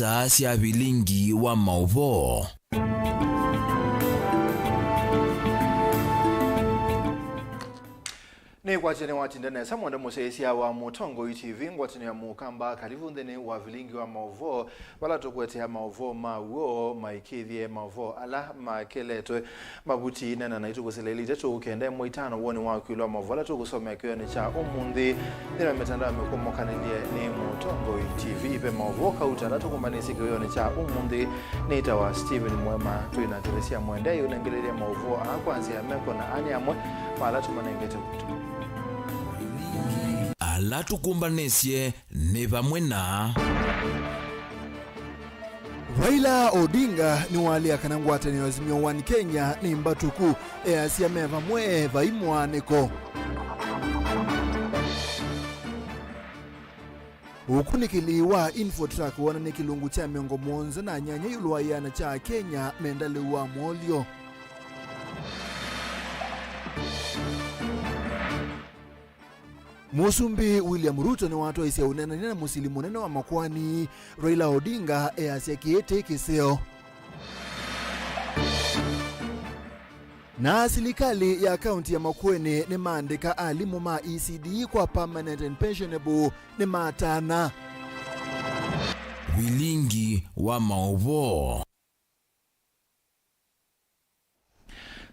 isa sia Vilingi wa Mauvoo. Ne kwachene watindana samwanda musesia wa Mutongo TV ngwatene ya mukamba karibu ndene wa Vilingi wa Mauvoo wala tokwetea Mauvoo Mauvoo maikithie Mauvoo ala makeleto mabuti nana na itukuseleli tetu ukende moitano woni wa kwilwa Mauvoo ala tukusomea kiyo ni cha umundi nina metanda mekomokanelie ni Mutongo TV ipe Mauvoo kauta ala tukumanisi kiyo ni cha umundi nita wa Steven MUEMA tuina telesia mwende yunengelelia Mauvoo akwanzi ya meko na ani amwe wala tumanengete kutu ala tukumbanesye ne bamwe na Raila Odinga ni wali akanangwatani wazimio wani Kenya ni mbatuku asia meva mwe vaimwaneko ukunikiliwa infotrack wana nikilungu cha miongo monza na nyanya yuluwa yana cha Kenya mendaliwa mwolio Musumbi William Ruto ni watu isia unena nina musilimu nena wa makwani Raila Odinga asia kiete kiseo na serikali ya kaunti ya Makueni ni maandika alimu ma ECD kwa permanent and pensionable ni matana Vilingi wa Mauvoo.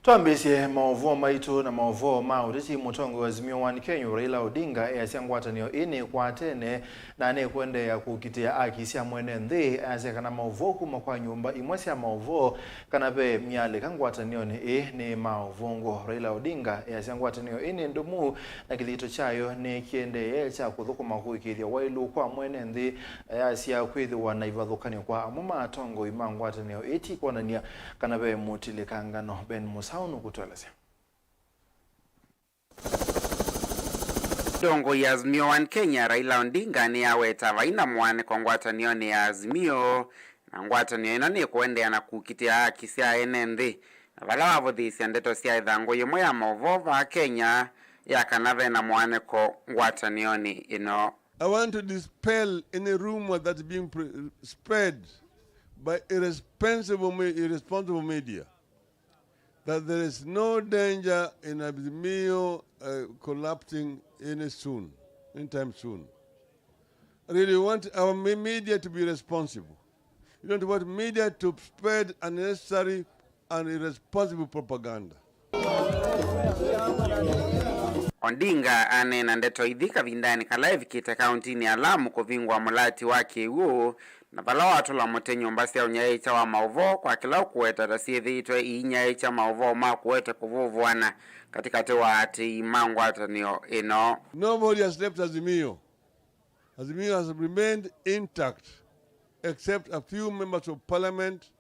Tuambesye Mauvoo maitu na Mauvoo mauriti Mutongo wazimio wani Kenya Raila Odinga asia ngwatanio ini kwa tene na ane kwende ya kukitia akisia mwene nde asia kana Mauvoo kuma kwa nyumba imwesi ya Mauvoo kana be miale kangwatanio ni Mauvoo Raila Odinga asia ngwatanio ini ndumu na kilito chayo ni kiende cha kuthukuma kuikiria wailu kwa mwene nde asia kwithi wanaivadhukani kwa amuma tongo ima ngwatanio iti kwa nania kana be mutile kangano Ben Musauno kutueleza. Dongo ya Azimio wa Kenya Raila Odinga ni aweta vaina mwane kwa ngwatanio ni Azimio na ngwatanio ino ni kuendea na kukitia kisia enende vala wavudhisi ndeto sia idhango yumo ya Mauvoo va Kenya ya kanave na mwane kwa ngwatanio ni ino. I want to dispel any rumor that's being spread by irresponsible media that there is no danger in Azimio collapsing anytime soon. I really want our media to be responsible. You don't want media to spread unnecessary and irresponsible propaganda. Odinga anena ndeto idhika vindani kalaivi kita kaunti ni alamu kuvingwa mulati wake huo na vala watu la motenyo mbasi ya unyaicha wa Mauvoo kwa kila ukuweta rasithi itwe inyaicha Mauvoo kuweta kuvuvuana katika tewa ati imangu atanio ino. Nobody has left Azimio. Azimio has remained intact except a few members of parliament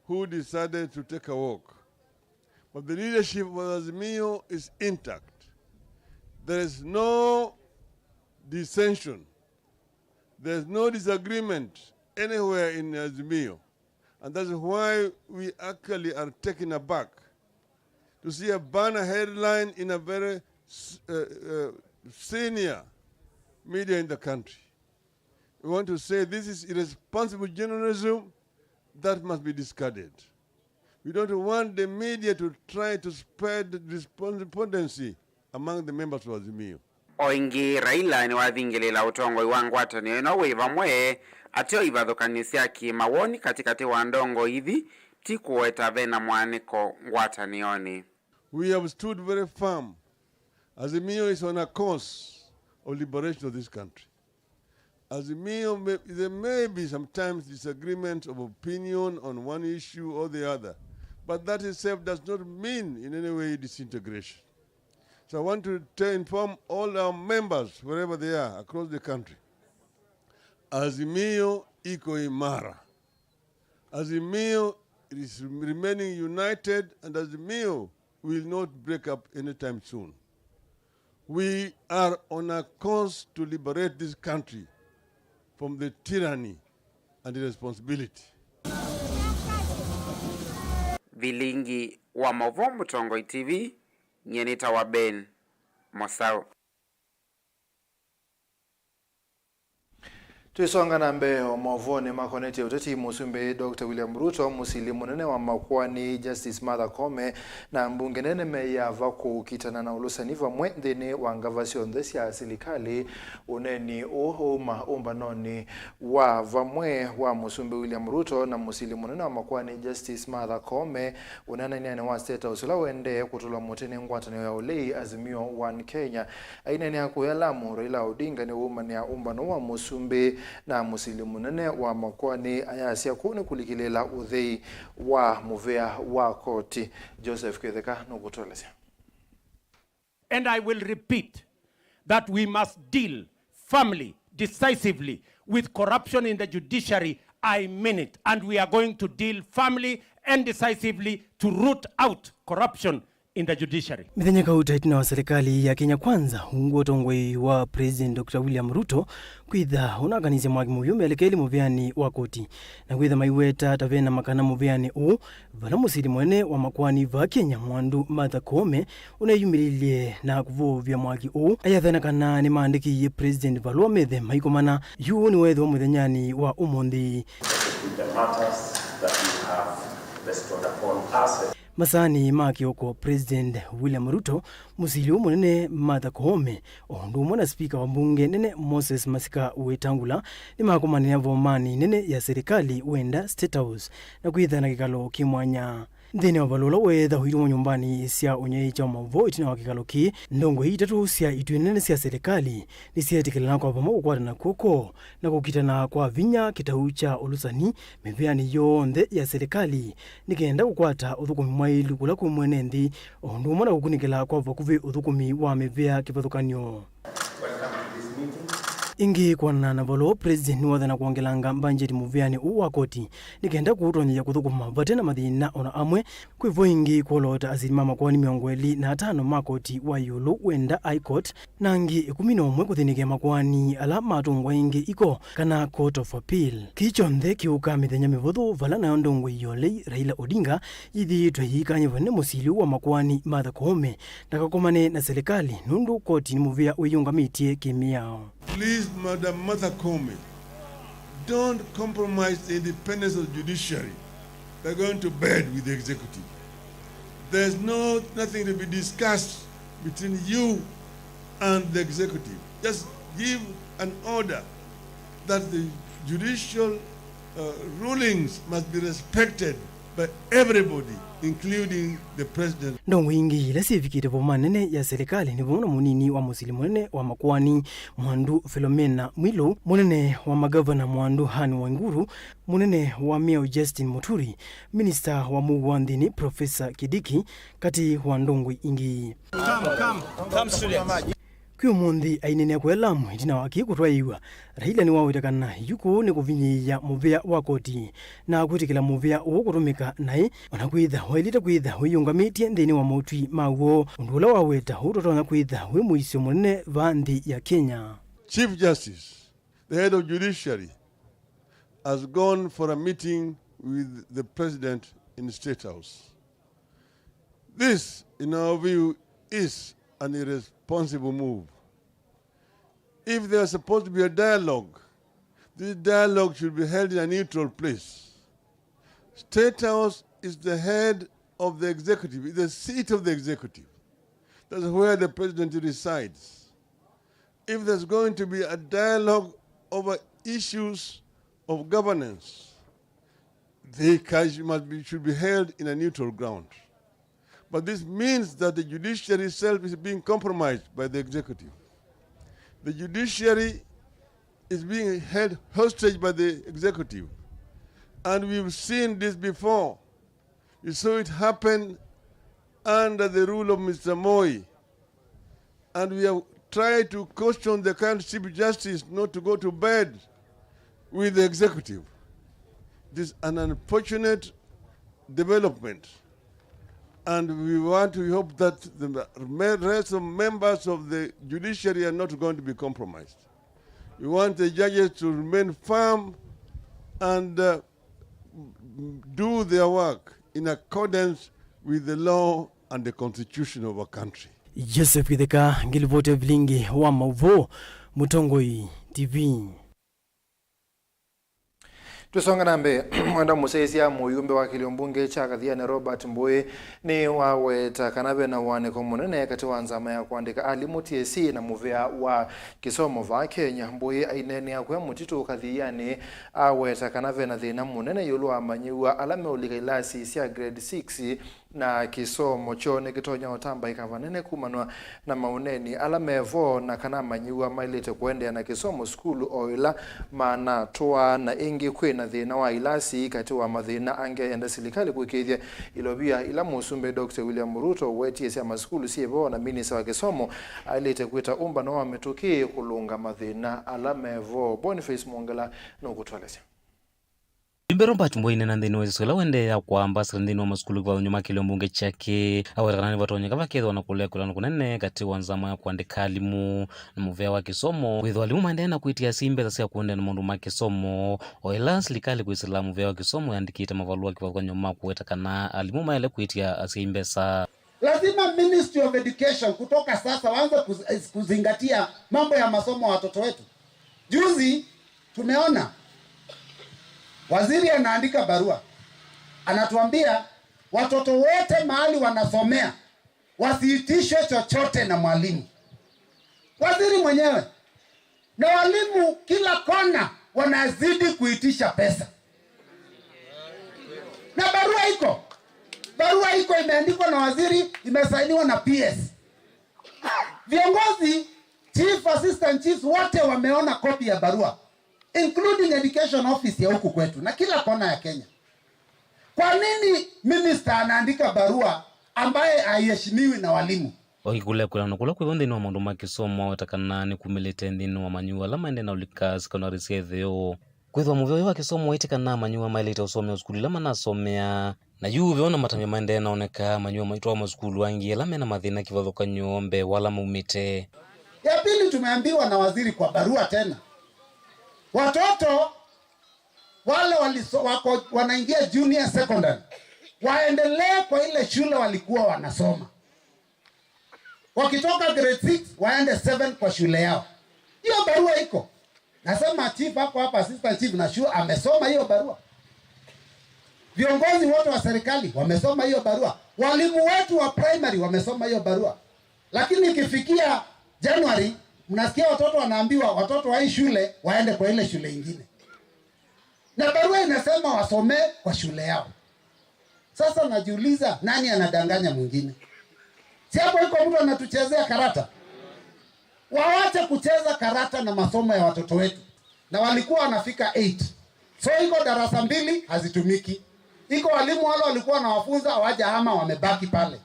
who decided to take a walk. But the leadership of Azimio is intact. There is no dissension. There is no disagreement anywhere in Azimio. And that's why we actually are taken aback to see a banner headline in a very senior media in the country. We want to say this is irresponsible journalism that must be discarded. We don't want the media to try to spread despondency among the members of Azimio. Oingi Raila ni wathingilela utongo iwangwatanio ino wiva mwe atio ivadhukanisia ki mawoni katika tewa ndongo hivi tikuweta vena mwaniko ngwatanioni. We have stood very firm. Azimio is on a course of liberation of this country. Azimio, there may be sometimes disagreement of opinion on one issue or the other, but that itself does not mean in any way disintegration. So I want to inform all our members, wherever they are, across the country, Azimio iko imara. Azimio is remaining united, and Azimio will not break up anytime soon. We are on a course to liberate this country from the tyranny and the responsibility. Vilingi wa Mauvoo Mutongo TV, nyenita wa Ben Musau. Tuisonga na mbeo Mauvoo ni makoneti uteti musumbe Dr. William Ruto musili munene wa makwani Justice Martha Koome na mbunge nene meya vako kitana na ulusaniva mwendene wa ngavasio ndesi ya silikali uneni uhuma umbanoni wa vamwe wa musumbe William Ruto na musili munene wa makwani Justice Martha Koome unana niane wa State House la wende kutula mutene ngwatano ya ulei Azimio One Kenya aina ni haku ya Lamu Raila Odinga ni umani ya umbano wa musumbe na musili munene wa makwani ayasia kune kulikilela udhei wa muvea wa koti. Joseph Ketheka nukutolesya. And I will repeat that we must deal firmly, decisively with corruption in the judiciary. I mean it. And we are going to deal firmly and decisively to root out corruption in the judiciary. Mithenya kautaitina wa serikali ya Kenya Kwanza unguo tongwe wa President Dr. William Ruto kwitha unakanizia mwaki muvyo elekeli muvyani wa koti na kwitha maiweta tavena makana muvyani vala musili mwene wa makwani va Kenya mwandu Martha Koome unayumililie na kuvuvya mwaki ayathana kana ni maandikiye President valua methe maikomana yu ni wethe wa muthenyani wa umundi. Masani makioko President William Ruto musili munene Martha Koome ondu mwana speaker wa bunge nene Moses Masika Wetangula ni makomani ya vomani nene ya serikali wenda State House na kwitha kikalo kimwanya ndene wabalola wetha huiru nyumbani sia unyei cha Mauvoo itina wakikalo ki ndongo hii tatu sia ituenene sia serikali ni sia tikilana kwa pamoja kwa na koko na kukitana kwa vinya kitaucha ulusani mevyani yonde ya serikali nikenda kukwata uthukumi mwailu kula kumwenendi ondu mwana kukunikela kwa vakuvi uthukumi wa mevya kivathukanyo. Ingi kwa na valo President nuwathana kuongelanga mbanjeti muvyani wa koti nikenda kuutonya kuthukuma vatena mathina ona amwe kwivo ingi kuolota azilima makwani 25 makoti wa yulu wenda High Court nangi 11 kuthinike makwani ala matungwa ingi iko kana Court of Appeal kichonthe kiuka mithenya mivuthu vala nayo ndongo iyolei Raila Odinga yithiitwe yikanye vane musili wa makwani Martha Koome ndakakomane na serikali nundu koti ni muvia wiyungamitie kimiao. Please, Madam Martha Koome, don't compromise the independence of the judiciary by going to bed with the executive. There's nothing to be discussed between you and the executive. Just give an order that the judicial rulings must be respected by everybody, including the president. Ndongo ingi ila sifikite vomanene ya serikali ni vona munini wa musili munene wa makwani mwandu Philomena Mwilu, munene wa magavana mwandu Hani Wanguru, munene wa Miao Justin Muturi, minister wa Muwandini Professor Kidiki kati wa ndongo ingi. Come students. Kyo mundi ainene ya Lamu itina waki kutwaiwa Raila ni wawitakana yuko ni kuvinyiya muvea wa koti na kutikila muvea kutumika nae wanakwitha wailita kwitha wiyungamitie ndeni wa mautwi Mauvoo undula waweta utotona kwitha we muisio munene vandi ya Kenya. Chief Justice, the head of judiciary, has gone for a meeting with the president in the State House. This, in our view, is an irresponsible move. If there is supposed to be a dialogue, this dialogue should be held in a neutral place. State House is the head of the executive, it's the seat of the executive. That's where the president resides. If there's going to be a dialogue over issues of governance, they should be held in a neutral ground. But this means that the judiciary itself is being compromised by the executive. The judiciary is being held hostage by the executive. And we've seen this before. You saw it happen under the rule of Mr. Moi. And we have tried to caution the current Chief Justice not to go to bed with the executive. This is an unfortunate development. And we hope that the rest of members of the judiciary are not going to be compromised. We want the judges to remain firm and do their work in accordance with the law and the constitution of our country. Joseph Kitheka ngilivote Vilingi wa Mauvoo Mutongoi TV. Tusonga nambe mwenda musesia muyumbe wa kiliombunge cha Kathiani Robert Mbui ni waweta kanabe na waneko munene kati wa nzama ya kuandika alimu TSC na muvea wa kisomo va Kenya. Mbui ainene ya kwa mutitu Kathiani aweta kanabe na thina munene yulu amanyiwa alame ulika ilasi sia grade 6 na kisomo chone kitonya otamba ikavanene kumanwa na mauneni alamevo na kana manyiwa mailete kuende na kisomo skulu oila mana toa na ingi kwena thina wa ilasi kati wa mathina ange yenda silikali kwikithia ilobia ila musumbe Dr. William Ruto wetie sia maskulu siebo na minisa wa kisomo ailete kwita umba no ametuki kulunga mathina alamevo. Boniface Mongala no kutwalesha Imbero Mbui nena ndino weziswela wende ya kwa ambasra ndino wa maskulu kwa nyuma kiliombunge chake aweranani watonya kava kedho wanakulea kulano kunene kati wanzama ya kuandika alimu na muvea wa kisomo wetho alimu maendena kuitia simbe za siya kuende na mundu makisomo oila silikali kuisila muvea wa kisomo yandikita mavalua kiva kwa nyuma kuweta kana alimu maele kuitia simbe sa lazima Ministry of Education kutoka sasa waanze kuzingatia mambo ya masomo wa watoto wetu. Juzi tumeona waziri anaandika barua anatuambia watoto wote mahali wanasomea wasiitishwe chochote na mwalimu. Waziri mwenyewe na walimu kila kona wanazidi kuitisha pesa. Na barua iko imeandikwa na waziri, imesainiwa na PS. Viongozi, chief, assistant chiefs wote wameona kopi ya barua, including education office ya huku kwetu na kila kona ya Kenya. Kwa nini minister anaandika barua ambaye haiheshimiwi na walimu? Okikule kulano kula kwivonde ni wa mundu makisomo watakana ni kumilete ndino wa manyua lama ende na ulika secondary setheo kwithwa muveo wa kisomo waitikana manyua mailete usome uskuli lama nasomea na yu veona matamia maende naoneka manyua maitwa wa maskulu wangi lama na mathina kivathoka nyombe wala maumite. Ya pili tumeambiwa na waziri kwa barua tena watoto wale wanaingia junior secondary waendelee kwa ile shule walikuwa wanasoma. Wakitoka grade 6 waende 7 kwa shule yao. Hiyo barua iko. Nasema chief hapa assistant chief na shule amesoma hiyo barua. Viongozi wote wa serikali wamesoma hiyo barua. Walimu wetu wa primary wamesoma hiyo barua. Lakini ikifikia January mnasikia watoto wanaambiwa watoto wa hii shule waende kwa ile shule nyingine. Na barua inasema wasome kwa shule yao. Sasa najiuliza nani anadanganya mwingine? Si hapo iko mtu anatuchezea karata. Waache kucheza karata na masomo ya watoto wetu. Na walikuwa wanafika 8. So iko darasa 2 hazitumiki. Iko walimu wale walikuwa wanawafunza hawaja ama wamebaki pale.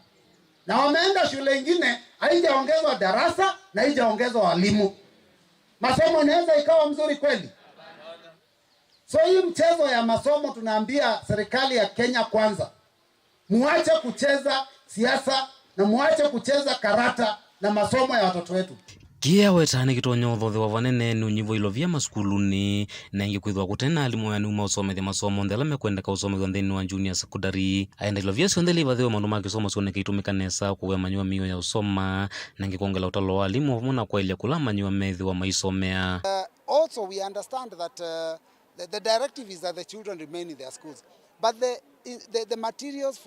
Na wameenda shule nyingine haijaongezwa darasa na haijaongezwa walimu. Masomo inaweza ikawa mzuri kweli? So hii mchezo ya masomo tunaambia serikali ya Kenya kwanza. Muache kucheza siasa na muache kucheza karata na masomo ya watoto wetu. Kia wetane kitonyo thothe wa vanene ni unyivo ilovia maskuluni na ingi kwithwa kutena alimu ya numa usomethia masomo ndela mekwendeka usomethia nthini wa junior secondary aenda ilovia siontheli ivathiwa maundu ma kisomo sioneka itumika nesa kuwea manyua mio ya usoma na ingi kuongela utalo wa alimu vamona kwa ilia kula manyua methi wa maisomea. Also we understand that the directive is that the children remain in their schools, but the materials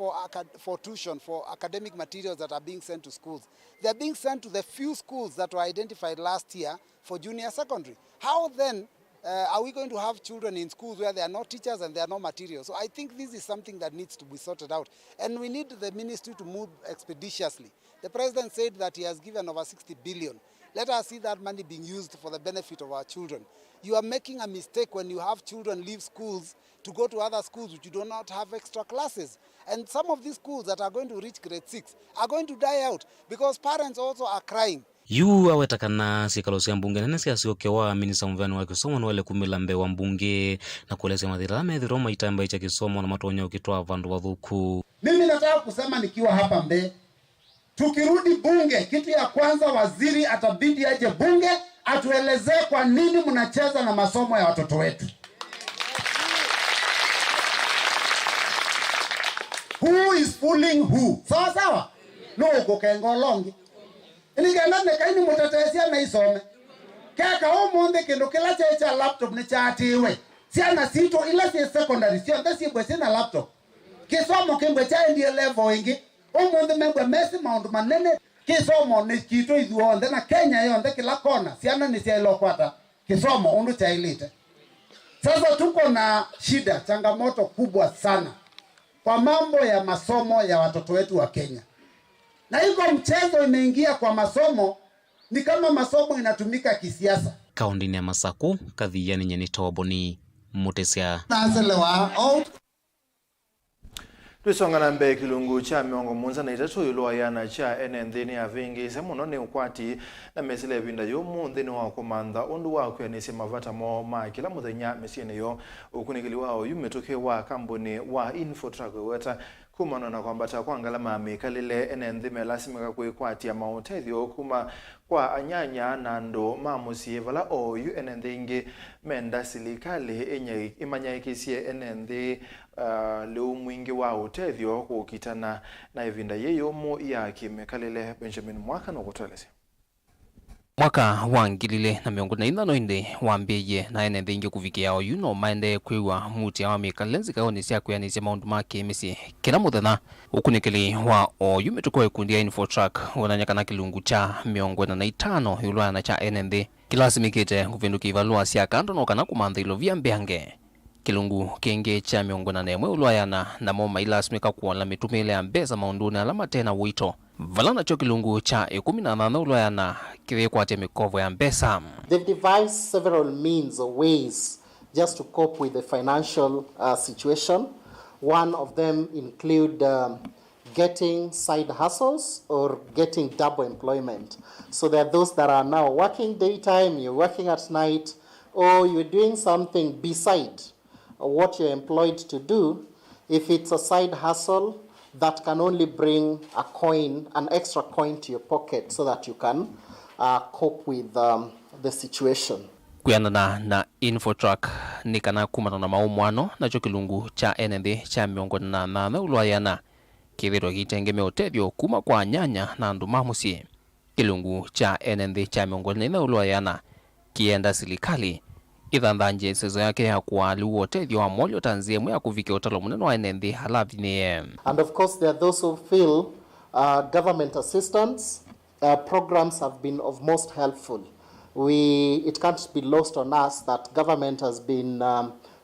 for tuition, for academic materials that are being sent to schools, they are being sent to the few schools that were identified last year for junior secondary. How then are we going to have children in schools where there are no teachers and there are no materials? So I think this is something that needs to be sorted out, and we need the ministry to move expeditiously. The president said that he has given over 60 billion. Let us see that money being used for the benefit of our children. You are making a mistake when you have children leave schools to go to other schools which you do not have extra classes. And some of these schools that are going to reach grade 6 are going to die out because parents also are crying. Yu awetakana sikalosia mbunge nene siasioke wa minisa mvani wa kisomo na wale kumila mbe wa mbunge na kuelezea madhira medhiroma itamba icha kisomo na matonya ukitoa vandu wadhuku. Mimi nataka kusema nikiwa hapa Mbe, tukirudi bunge, kitu ya kwanza waziri atabidi aje bunge atuelezee kwa nini mnacheza na masomo ya watoto wetu. Who is fooling who? Sawa sawa? No kukengo longi. Iligenda nekaini mutatesia na isome. Kaka o monde kendo kila cha laptop ni chatiwe. Siana sito ila si secondary sio ndasi bwesina laptop. Kisomo kimbe cha ndiye level ingi. Omonde mengwe mesi maundu manene. Kisomo ni kito idhuonde na Kenya yonde kila kona. Siana ni siya ilokwata. Kisomo undu cha elite. Sasa tuko na shida, changamoto kubwa sana kwa mambo ya masomo ya watoto wetu wa Kenya. Na hiko mchezo imeingia kwa masomo, ni kama masomo inatumika kisiasa. Kaundini ya Masaku, kadhiyani nyenito waboni Mutesia. Twisonga na mbe kilungu cha miongo munza na itatu yulua yana cha NND ya vingi semuno ni ukwati na mesile binda yumu ndini wa kumanda undu wa kwenye mavata mo kila muthenya mesine yo ukunikili wao yumetoke wa kambuni wa Infotrack weta kumana na kwambata kwa ngalama mikalile NND melasimika kuikwati ya mautethio kuma kwa anyanya na ndo mamusi vala o NND ingi menda silikali enye imanya ikisie NND leo mwingi wa utethio kukitana na evinda yeyomo ya kimekalile Benjamin Mwaka na kutolesi. Mwaka wangilile na miongo na ithano inde wambeye na NND ingi kufikia o yuno maende kwiwa muti ya wamikalenzi kaoni siya kuyanisi maundu maki misi kila muthena ukunikili wa o yumetukua ikundi ya Infotrack wananyakana kilungu cha miongo na itano yulwana cha NND kilasimikite kuvinduki ivalua siya kando no kana kumandha ilo vya mbeange kilungu kenge cha miongo na nemwe ulwayana na moma ilasimika kuona mitumile ya mbeza maunduni alama tena wito valana cho kilungu cha 18 ulwayana kiwe kwa mikovo ya mbesa. They've devised several means or ways just to cope with the financial situation. One of them include getting side hustles or getting double employment. So there are those that are now working daytime, you're working at night, or you're doing something beside what you're employed to do. If it's a side hustle, that can only bring a coin, an extra coin to your pocket so that you can cope with the situation. Kuyanana na Infotrack ni kana kumana na maumwano na kilungu cha NND cha miongo na nane ulwayana kiviro kitengeme utethio kuma kwa nyanya na ndumamusi. Kilungu cha NND cha miongo na ulwayana kienda silikali ithandanje sezo yake ya kuali utethio wa molyo tanzie mwe kufikia utalo munene wa NND halavini. And of course there are those who feel government assistance programs have been of most helpful. It can't be lost on us that government has been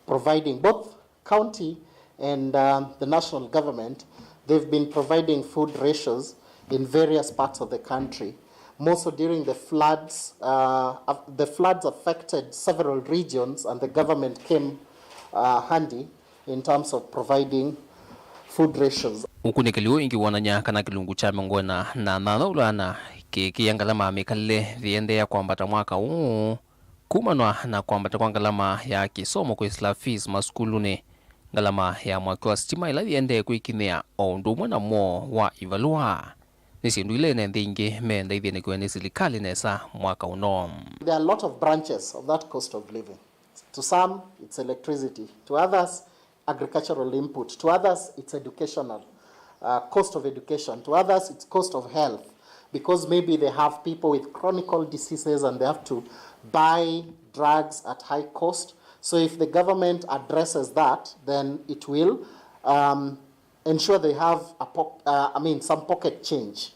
providing, both county and the national government, they've been providing food rations in various parts of the country. Most during the floods affected several regions and the government came handy in terms of providing food rations. Ukunikiliwo ingi wananya kana kilungu cha mongona na ulana kiyangalama mikalile viende ya kwambata mwaka kumanwa na kwambata kwa ngalama ya kisomo kwa isla fees maskulune ngalama ya mwaka wa stima ila viende kuikinea ondumwe na mo wa ivalua nisindu ile nende ingi menda hivyo nikuwe silikali nesa mwaka uno. There are a lot of branches of that cost of living. To some it's electricity, to others agricultural input, to others it's educational, cost of education, to others it's cost of health, because maybe they have people with chronic diseases and they have to buy drugs at high cost. So if the government addresses that, then it will ensure they have some pocket change.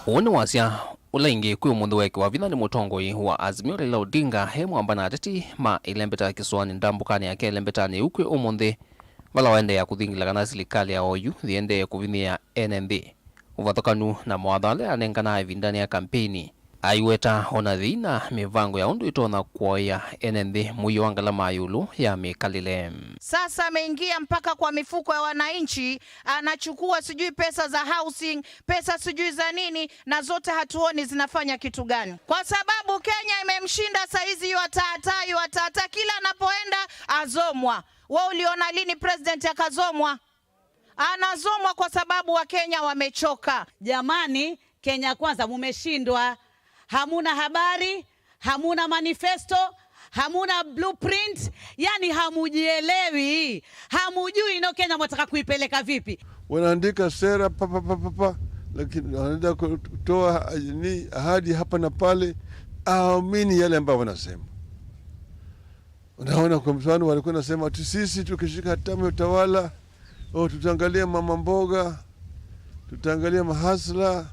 Uone wasia ulaingi kuyo mundu weke wa vina ni mutongoi wa Azimio Raila Odinga hemu ambana atati ma ilembeta kiswani ndambukani yake ilembetani ukwe umunde wala waende ya kuthingila kana silikali ya oyu thiende ya kuvinia NND uvathokanu na mwathale anengana evindani ya kampeni aiweta ona thina mivango ya undu itona kuoya NND muyo wangalama yulu ya mikalile. Sasa ameingia mpaka kwa mifuko ya wananchi, anachukua sijui pesa za housing, pesa sijui za nini, na zote hatuoni zinafanya kitu gani. Kwa sababu Kenya imemshinda saizi yuatata kila anapoenda azomwa. Wewe uliona lini president akazomwa? Anazomwa kwa sababu wa Kenya wamechoka. Jamani, Kenya kwanza mumeshindwa. Hamuna habari, hamuna manifesto, hamuna blueprint, yani hamujielewi. Hamujui ino Kenya mwataka kuipeleka vipi. Wanaandika sera papa lakini wanaenda kutoa ahadi hapa na pale, aamini yale ambayo wanasema. Unaona, kwa mfano walikuwa nasema ati sisi tukishika hatamu ya utawala, tutaangalia mama mboga, tutaangalia mahasla,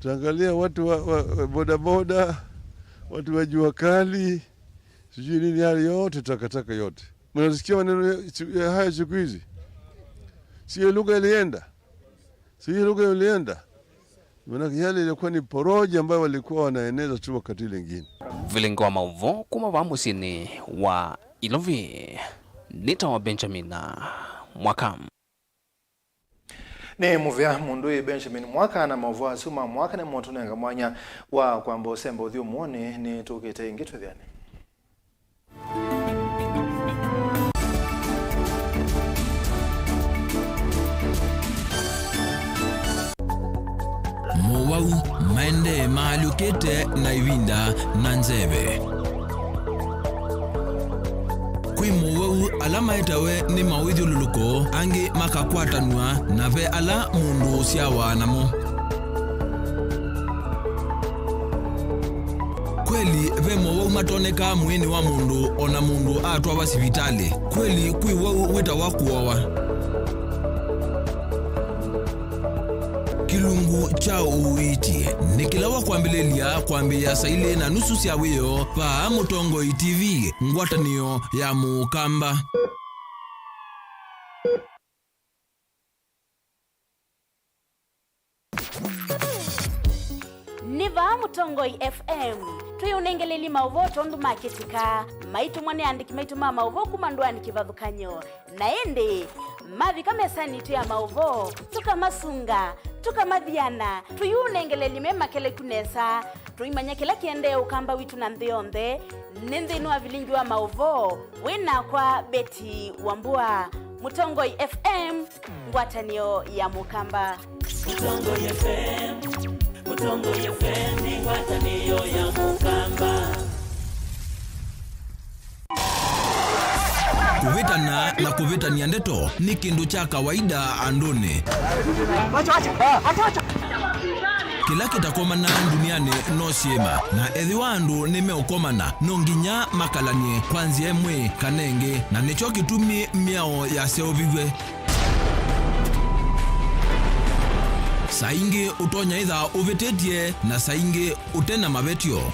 tutaangalia watu wa bodaboda, watu wa jua kali, sijui nini, yale yote takataka yote. Mnasikia maneno haya siku hizi? Sio lugha ilienda. Maana yale ilikuwa ni poroja ambayo walikuwa wanaeneza tu wakati lingine. Vilingi wa Mauvoo kuma vamusini wa Ilovi nita wa Benjamin Mwaka. Ne muvya mundu Benjamin Mwaka na Mauvoo asuma Mwaka ne moto nenga mwanya wa kwamba osemba uthio muone ni tukite ingitwe thiani. Mauvoo maende mahalukete na ivinda na nzeve. Kwi Mauvoo alama itawe ni mawidhi ululuko angi makakwatanua na ve ala mundu siawa namo. Kweli ve Mauvoo matoneka mwini wa mundu ona mundu atwa wa sivitali. Kweli kwi wau wita wakuowa. Kilungu cha uiti nikilawa kuambilelia kuambia saile na nusu siawiyo pa Mutongo TV ngwatanio ya Mukamba. Niva Mutongo FM tuyunengeleli Mauvoo tondu maketika maitu mwane andiki maitu Mauvoo kumandwani kivadhukanyo naende mavi kamesani tu ya Mauvoo tukamasunga tukamadhiana tuyunengeleli mema kele kunesa tuimanya kila kiende ukamba witu na nthionde nindhinu wa Vilingi wa Mauvoo wina kwa Beti Wambua. Mutongo FM ngwatanio ya Mukamba. Mutongo FM ni ngwatanio ya Mukamba. Kuvitana na kuvitania ndeto ni kindu cha kawaida andone. Kila kitakomana duniani no siema na ethi wandu nimeukomana nonginya makalanie kwanzia mwe kanenge na nicho kitumi miao ya seovigwe. Saingi utonya itha uvitetie na saingi utena mavetio.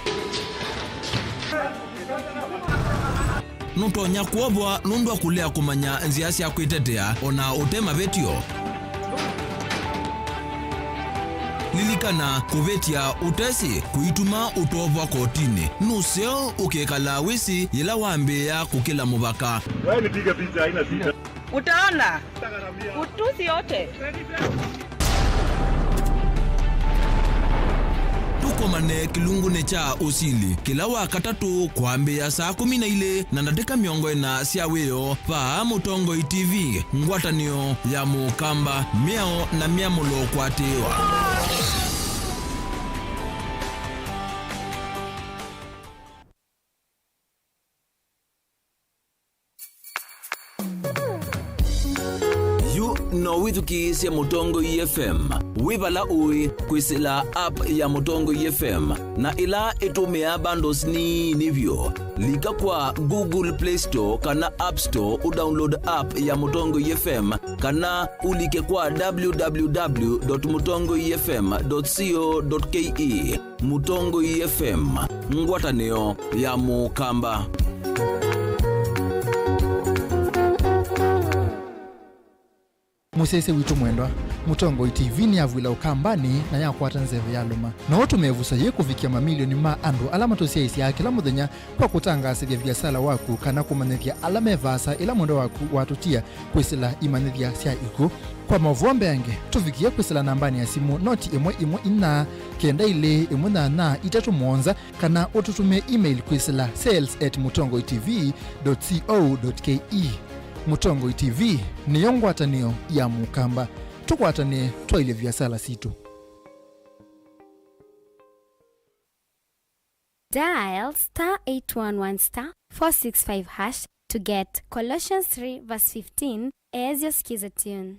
Nutonya kuobwa nundwa kulea kumanya nziasi ya kuitetea ona utema vetio. Lilikana kuvetia utesi kuituma utobwa kotini. Nuseo ukekala wisi yela wambe ya kukila mubaka. Wewe nipiga picha haina sita. Utaona utusi yote. Tukomane kilungu necha osili kila wakatatu kuambia saa 12 na dakika 40 siaweyo pa Mutongo TV ngwatanio ya Mukamba miao na miamulo kwatewa. No withuki sia Mutongo FM wibala ui kwisila app ya Mutongo FM na ila itumia bundles ni nivyo lika kwa Google Play Store kana App Store udownload app ya Mutongo FM kana ulike kwa www.mutongofm.co.ke. Mutongo FM ngwatanio ya Mukamba. Musese witu mwendwa Mutongo TV ni avwila ukambani na yakwata nzeve yaluma na watu mevusa ye kuvikia mamilioni ma andu alama tosiaisi ya kila muthenya kwa kutangasithia biasala waku kana kumanithia alama evasa ila mwendo waku watutia kwisila imanithia sia iku. Kwa Mauvoo mbenge tuvikia kwisila nambani ya simu noti imwe ina kenda ile na itatu monza kana ututume email kwisila sales@mutongotv.co.ke. Mutongo TV ni yongwatanio ya Mukamba. Tukwatane twaile viasala situ. Dial *811*465# to get Colossians 3:15 as your skiza tune.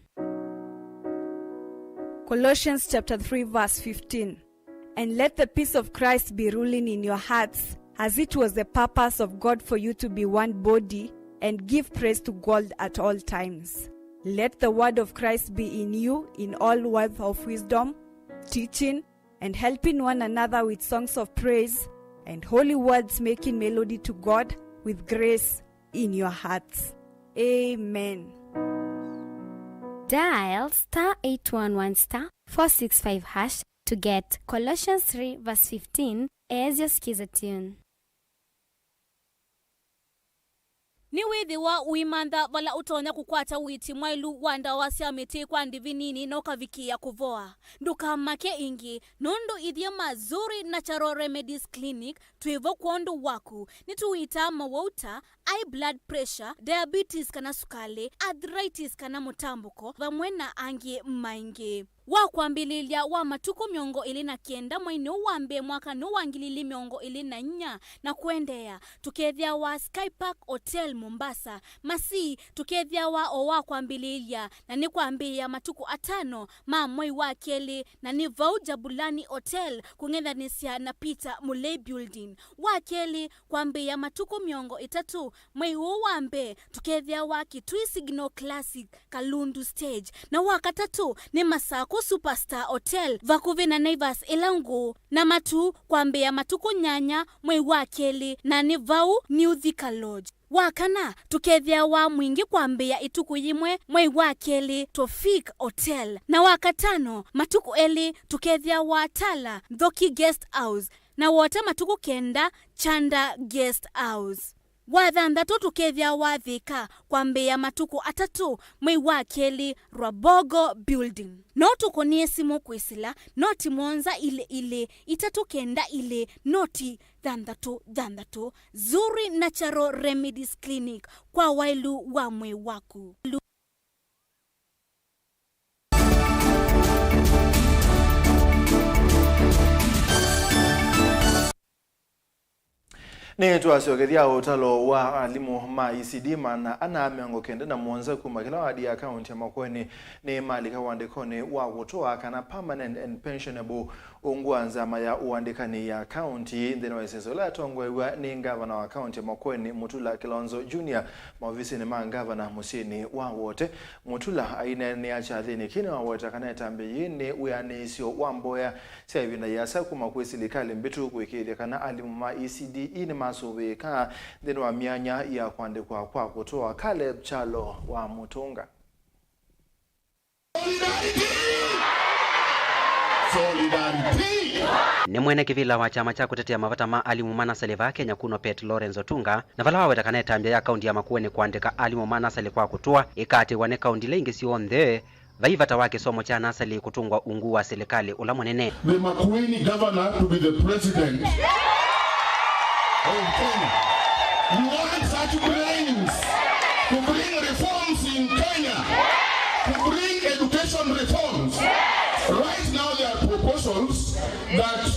Colossians chapter 3 verse 15. And let the peace of Christ be ruling in your hearts, as it was the purpose of God for you to be one body and give praise to God at all times. Let the word of Christ be in you in all words of wisdom, teaching and helping one another with songs of praise and holy words, making melody to God with grace in your hearts. Amen. Dial *811*465# to get Colossians 3 verse 15 as your skiza tune. Ni withiwa uimantha vala utonya kukwata witi mwailu wanda wasya miti kwa ndivinini na ukavikia kuvoa. Ndukamake ingi, nundu idhia mazuri na charo remedies clinic tuivo kuondu waku. Nituita mawota, high blood pressure, diabetes kana sukale, arthritis kana mutambuko, vamwena angi maingi. Wakwambililia wa matuku miongo ili na kienda mwaini uwambe mwaka nuwangilili miongo ili na nya na kuendea. Tukethia wa Sky Park Hotel Mombasa. Masi tukethia wa owa kwambililia na ni kwambilia matuku 5 mwai wa keli na ni Vauja Bulani Hotel kungethanisia na Peter Mulei Building. Wa keli kwambia matuku miongo 3 mwai uwambe tukethia wa Kitui Signal Classic Kalundu Stage. Na wakatatu ni Masako Superstar Hotel Vakuvi na Naivas Elangu na matu kwambia matuku nyanya mwai wa keli na ni Vau New Thika Lodge. Wakana tukethia wa mwingi kwambia ituku yimwe mwai wa keli Tofik Hotel. Na wakatano matuku eli tukethia wa Tala Dhoki Guest House na wote matuku kenda Chanda Guest House. Wathandatu tukethia wa Thika kwambia matuku 3 mwai wa keli Rabogo Building. No tukonie simu kwisila noti monza ile itatu kenda ile noti dhandatu Zuri Natural Remedies Clinic kwa wailu wa mwe waku. Ni tuasiogethia utalo wa alimu ma ECD mana ana miongo kenda na muonza kumakila wadi account ya Makueni ni malika uandikoni wa kutoa kana permanent and pensionable unguanza maya uandikani ya county ndeno wesezola tongwewa ni governor wa account ya Makueni Mutula Kilonzo Junior mavisi ni governor musini wa wote Mutula aina ni achathini kini wa wote kaneta mbiyini uyanisio wamboya siya na yasa kumakwesi likali mbitu kuikiri kana alimu ma ECD ini masubika ndeno wa mianya ya kuandikwa kwa kutoa Caleb Chalo wa Mutunga. Ni mwene kivila wa chama cha kutetea mavata ma alimu manasale va Kenya kuno Pet Lawrence Otunga na vala wetakane tambia ya kaunti ya Makueni kuandika alimu manasale kwa kutua ikati wane kaunti lengi sionde vaivata wake somo cha nasali kutungwa ungu wa serikali ula mwenene. The Makueni governor to be the president of Kenya. You want such brains to bring reforms in Kenya, to bring education reforms. Right now there are proposals that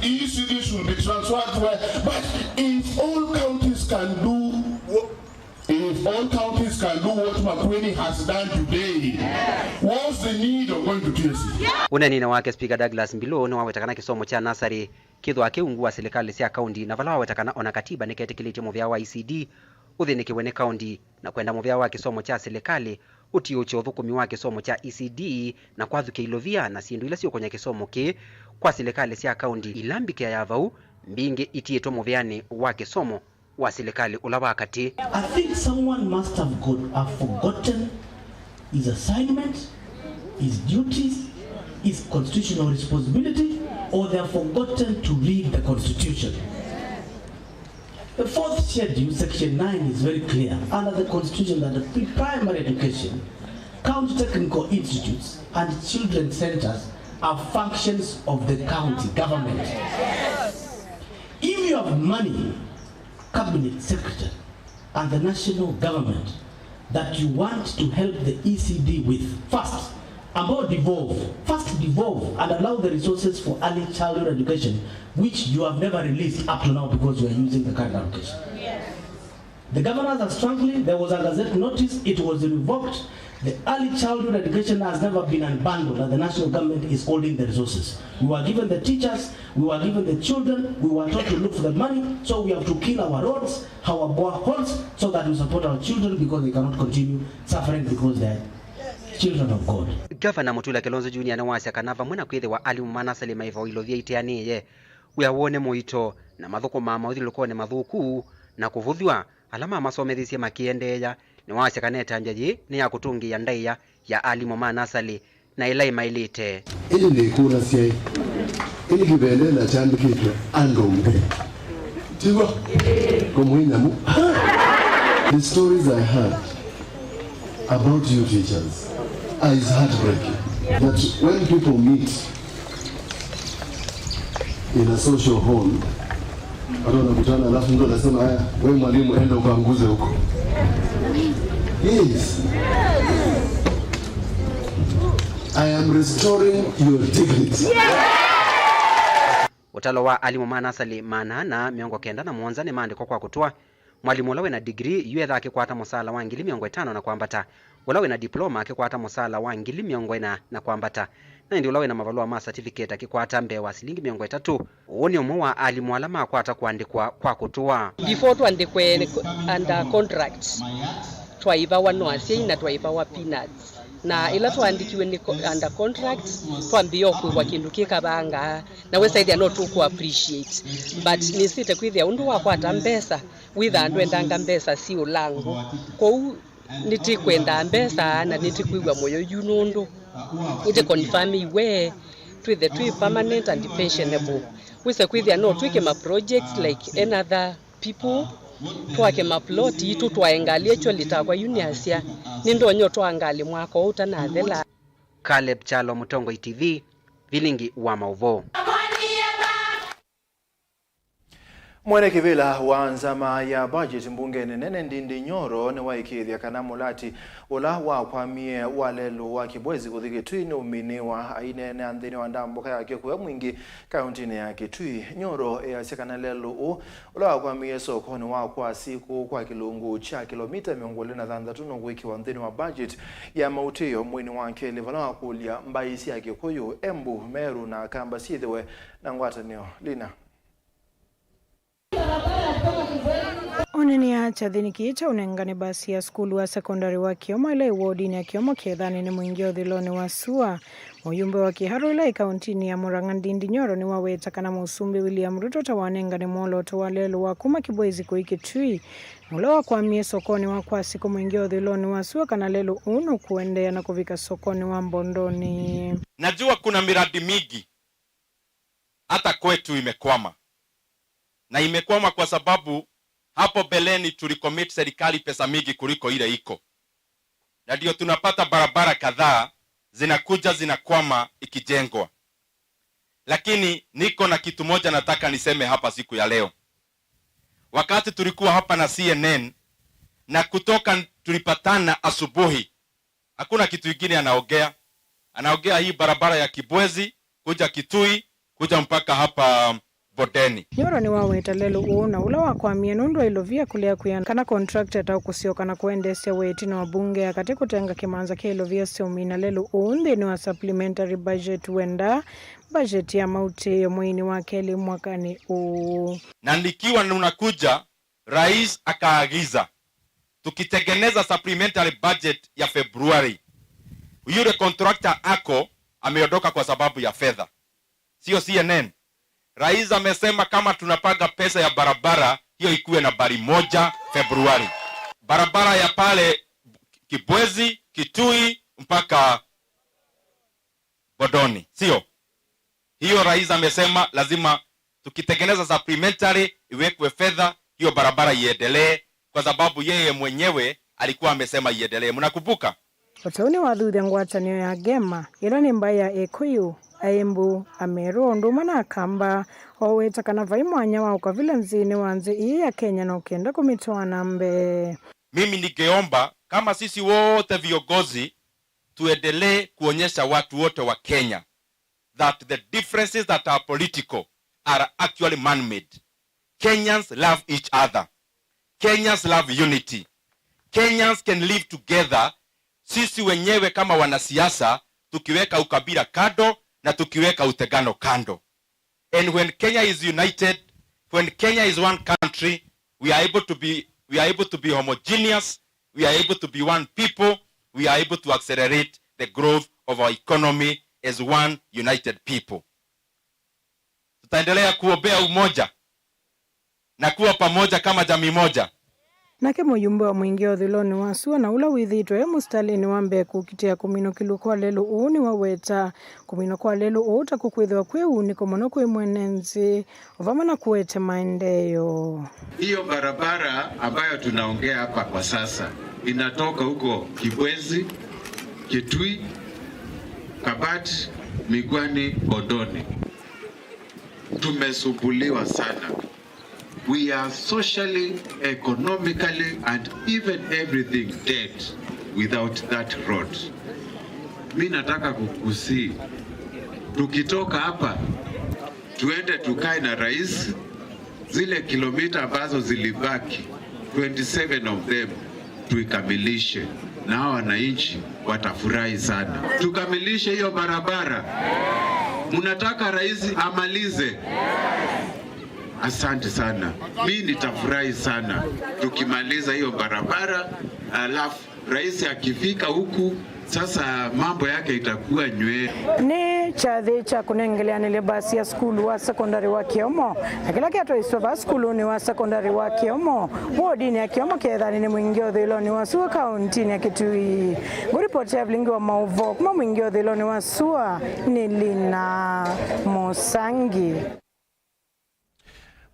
ECD should be transferred to, but if all counties can do what Makueni has done today, what's the need of going to TSC? Unanina wake Speaker Douglas Mbilo na wawetakana kisomo cha nasari kithwa kiungua serikali sia kaunti na vala wawetakana ona katiba niketikiliti muvya wa ECD uthiniki wene kaunti na kwenda muvya wa kisomo cha serikali utiocho thukumi wa kisomo cha ECD na kwathuke ilovia na sindu ila sio kwenye kisomo ke kwa serikali sia kaunti ilambike ya vau mbingi itieto muvyani wa kisomo wa serikali ula wakati. I think someone must have forgotten his assignment, his duties, his constitutional responsibility, or they have forgotten to read the Constitution. The 4th schedule, section 9, is very clear under the Constitution that the pre-primary education, county technical institutes, and children's centers are functions of the county government. If you have money, cabinet secretary, and the national government that you want to help the ECD with, first devolve and allow the resources for early childhood education, which you have never released up to now because you are using the current allocation. Yes. The governors are struggling. There was a gazette notice. It was revoked. The early childhood education has never been unbundled, and the national government is holding the resources. We were given the teachers, we were given the children, we were taught to look for the money, so we have to kill our roads, our boreholes, so that we support our children because they cannot continue suffering because they are children of God. Governor Mutula Kilonzo Junior na wasi akanava mwena kwithe wa alimu manasali maivo ilovia itianiye wia wone muito na mathuko mama uthilukone mathuku na kuvuthwa alama masomethisia makiendeya ni wasi akanetambia ji ni ya kutungia ndaiya ya alimu manasali na ilai mailite ili ni kuna siai ili kibele na chambi kitwe andumbe tiwa kumwinyamu. The stories I heard about you teachers is heartbreaking. That when people meet in a social hall, watu wanakutana alafu mtu anasema haya wewe mwalimu enda ukaanguze huko. Yes. I am restoring your dignity. Utalo wa alimu manasali manana miongo kenda na mwanza ni maandiko kwa kutoa mwalimu lawe na degree yuetha akikwata musala wa 5,000 na kwambata ulawe na diploma akikwata musala wa 4,000 na kwambata na ndio ulawe na mavalua ma certificate akikwata mbewa shilingi 300. Uoni umwe wa alimu alama akwata kuandikwa kwa kutoa before tuandikwe under contract twaiva wanwasi na twaiva wa peanuts na ila tuandikiwe ni under contract twambio kwa kindu kikabanga na we said no to appreciate but ni site kwithia undu wakwata mbesa with andu endanga mbesa si ulangu kou niti kwenda mbesa na niti kuigwa moyo yunundu ite confirm iwe to the tree permanent and pensionable we say kwithia no twike ma projects like another people twake maploti itu twaengalie cho litakwa uniasia nindo nyo twangali mwako utanathela. Caleb Chalo, Mutongo TV, Vilingi wa Mauvoo. Mwene kivila wa nzama ya budget mbungeni nene Ndindi Nyoro ni waikithia kana mulati ula wa kwamie walelu wa Kibwezi kuthiki twini uminiwa aine anthini wa ndamboka yake kuwa mwingi kauntini ya Kitui. Nyoro yasekana lelu ula wa kwamie sokoni wa kwa siku kwa kilungu cha kilomita 230 wiki wa anthini wa budget ya mautio mwini wake livala wa kulia mbaisi ya Kikuyu, Embu, Meru na Kamba Sithwe na ngwatanio Lina. Oneni acha thini kicha unengane basi ya skulu wa sekondari wa Kioma ila wodi ni Kioma Kethani ni mwingio dhiloni wa Sua. Muyumbe wa Kiharu ila kauntini ya Murang'a Ndindi Nyoro ni waweta kana Musumbi William Ruto tawanengane molo towalelu wa kuma Kibwezi kuiki Tui. Mula wa kwamie sokoni wa kwa siku mwingio dhiloni wa Sua kana lelu unu kuendea na kuvika sokoni wa Mbondoni. Najua kuna miradi mingi hata kwetu imekwama. Na imekwama kwa sababu hapo beleni tulicommit serikali pesa mingi kuliko ile iko. Na ndio tunapata barabara kadhaa zinakuja zinakwama ikijengwa. Lakini niko na kitu moja nataka niseme hapa siku ya leo. Wakati tulikuwa hapa na CNN na kutoka tulipatana asubuhi, hakuna kitu kingine anaongea. Anaongea hii barabara ya Kibwezi kuja Kitui kuja mpaka hapa Bodeni. Nyoro ni waweta lelu uuna ula wakwamie nundu ilovia kulia kuyana kana contractor tau kusioka na kuendesya weti na wabunge ya kati kutenga kimanza kia ilovia siumina lelu uundi ni wa supplementary budget wenda budget ya mauti ya mwini wa keli mwakani uu. Na nikiwa unakuja rais akaagiza tukitengeneza supplementary budget ya Februari, yule contractor ako ameondoka kwa sababu ya fedha, sio CNN. Rais amesema kama tunapanga pesa ya barabara hiyo ikuwe na bari 1 Februari. Barabara ya pale Kibwezi, Kitui mpaka Bodoni. Sio. Hiyo rais amesema lazima tukitengeneza supplementary iwekwe fedha hiyo barabara iendelee kwa sababu yeye mwenyewe alikuwa amesema iendelee. Mnakumbuka? Watauni wathutha ngwatanio ya Gema ila ni mbaya Ekuyu Embu Ameru nduma na Kamba oweta kana vai mwanya wa ukavile nzini wanze hii ya Kenya na ukenda kumitwana mbe. Mimi ningeomba kama sisi wote viongozi tuendelee kuonyesha watu wote wa Kenya that the differences that are political are actually man-made. Kenyans love each other. Kenyans love unity. Kenyans can live together sisi wenyewe kama wanasiasa tukiweka ukabila kando na tukiweka utegano kando. And when Kenya is united, when Kenya is one country, we are able to be homogeneous, we are able to be one people, we are able to accelerate the growth of our economy as one united people. Tutaendelea kuombea umoja na kuwa pamoja kama jamii moja. Nake muyumbe wa mwingi othiloni wasua na ula withitwe mustalini wa mbeku kitia kumino kilu kwa lelu uuni waweta kumino kwa lelu uuta kukwithwa kwe uuni komono kwe mwenenzi uvamana kuwete maendeleo. Hiyo barabara ambayo tunaongea hapa kwa sasa inatoka huko Kibwezi, Kitui, Kabati, Migwani, Bondoni. Tumesumbuliwa sana. We are socially, economically, and even everything dead without that road. Mimi nataka kukusii, tukitoka hapa tuende tukae na rais, zile kilomita ambazo zilibaki 27 of them tuikamilishe, na hao wananchi watafurahi sana. Tukamilishe hiyo barabara. Mnataka rais amalize? Asante sana. Mimi nitafurahi sana tukimaliza hiyo barabara, alafu rais akifika huku sasa mambo yake itakuwa nywele. Ni chadhi cha kunengelea nile basi ya skulu wa sekondari wa Kiomo. Akila kia toisova skulu ni wa sekondari wa Kiomo. Wodini ya Kiomo kiedhani ni mwingio dhiloni wa Sua kauntini ya Kitui. Guripoti ya Vilingi wa Mauvoo kuma mwingio dhiloni wa Sua ni Lina Mosangi.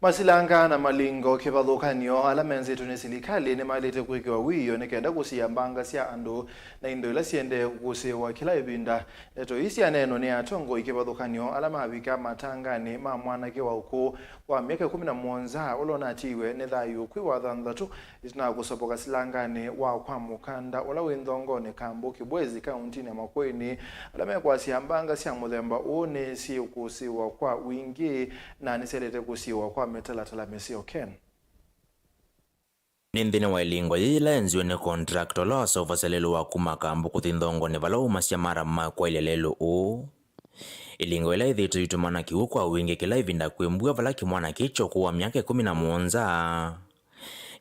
Masilanga na malingo kivathukanio ala menzetu ni silikali ni malete kuikiwa wiyo nikenda kusiyambanga sia andu na indo ila siende kusiwa kila ibinda. Neto isi aneno ni atongo ikivathukanio ala mavika matangani ma mwanake wa uku wa miaka 11 ulona atiwe ni thayu kwiwa thanthatu itina kusopoka silangani wa kwa mukanda ula windhongoni Kambu Kibwezi kauntini ya Makueni ala mekwa siyambanga sia muthemba une si kusiwa kwa wingi na niselete kusiwa kwa metalatala mesio Ken. Nindhine wa ilingo yila enziwe ni kontrakto la sofaselelo wa kuma Kambu kuthindhongo ni vala umasya mara kwa ilelelo u. Ilingo ila idhito yutumana kiwu kwa wingi kila ivinda kuimbua vala kimwana kicho kuwa miaka 11.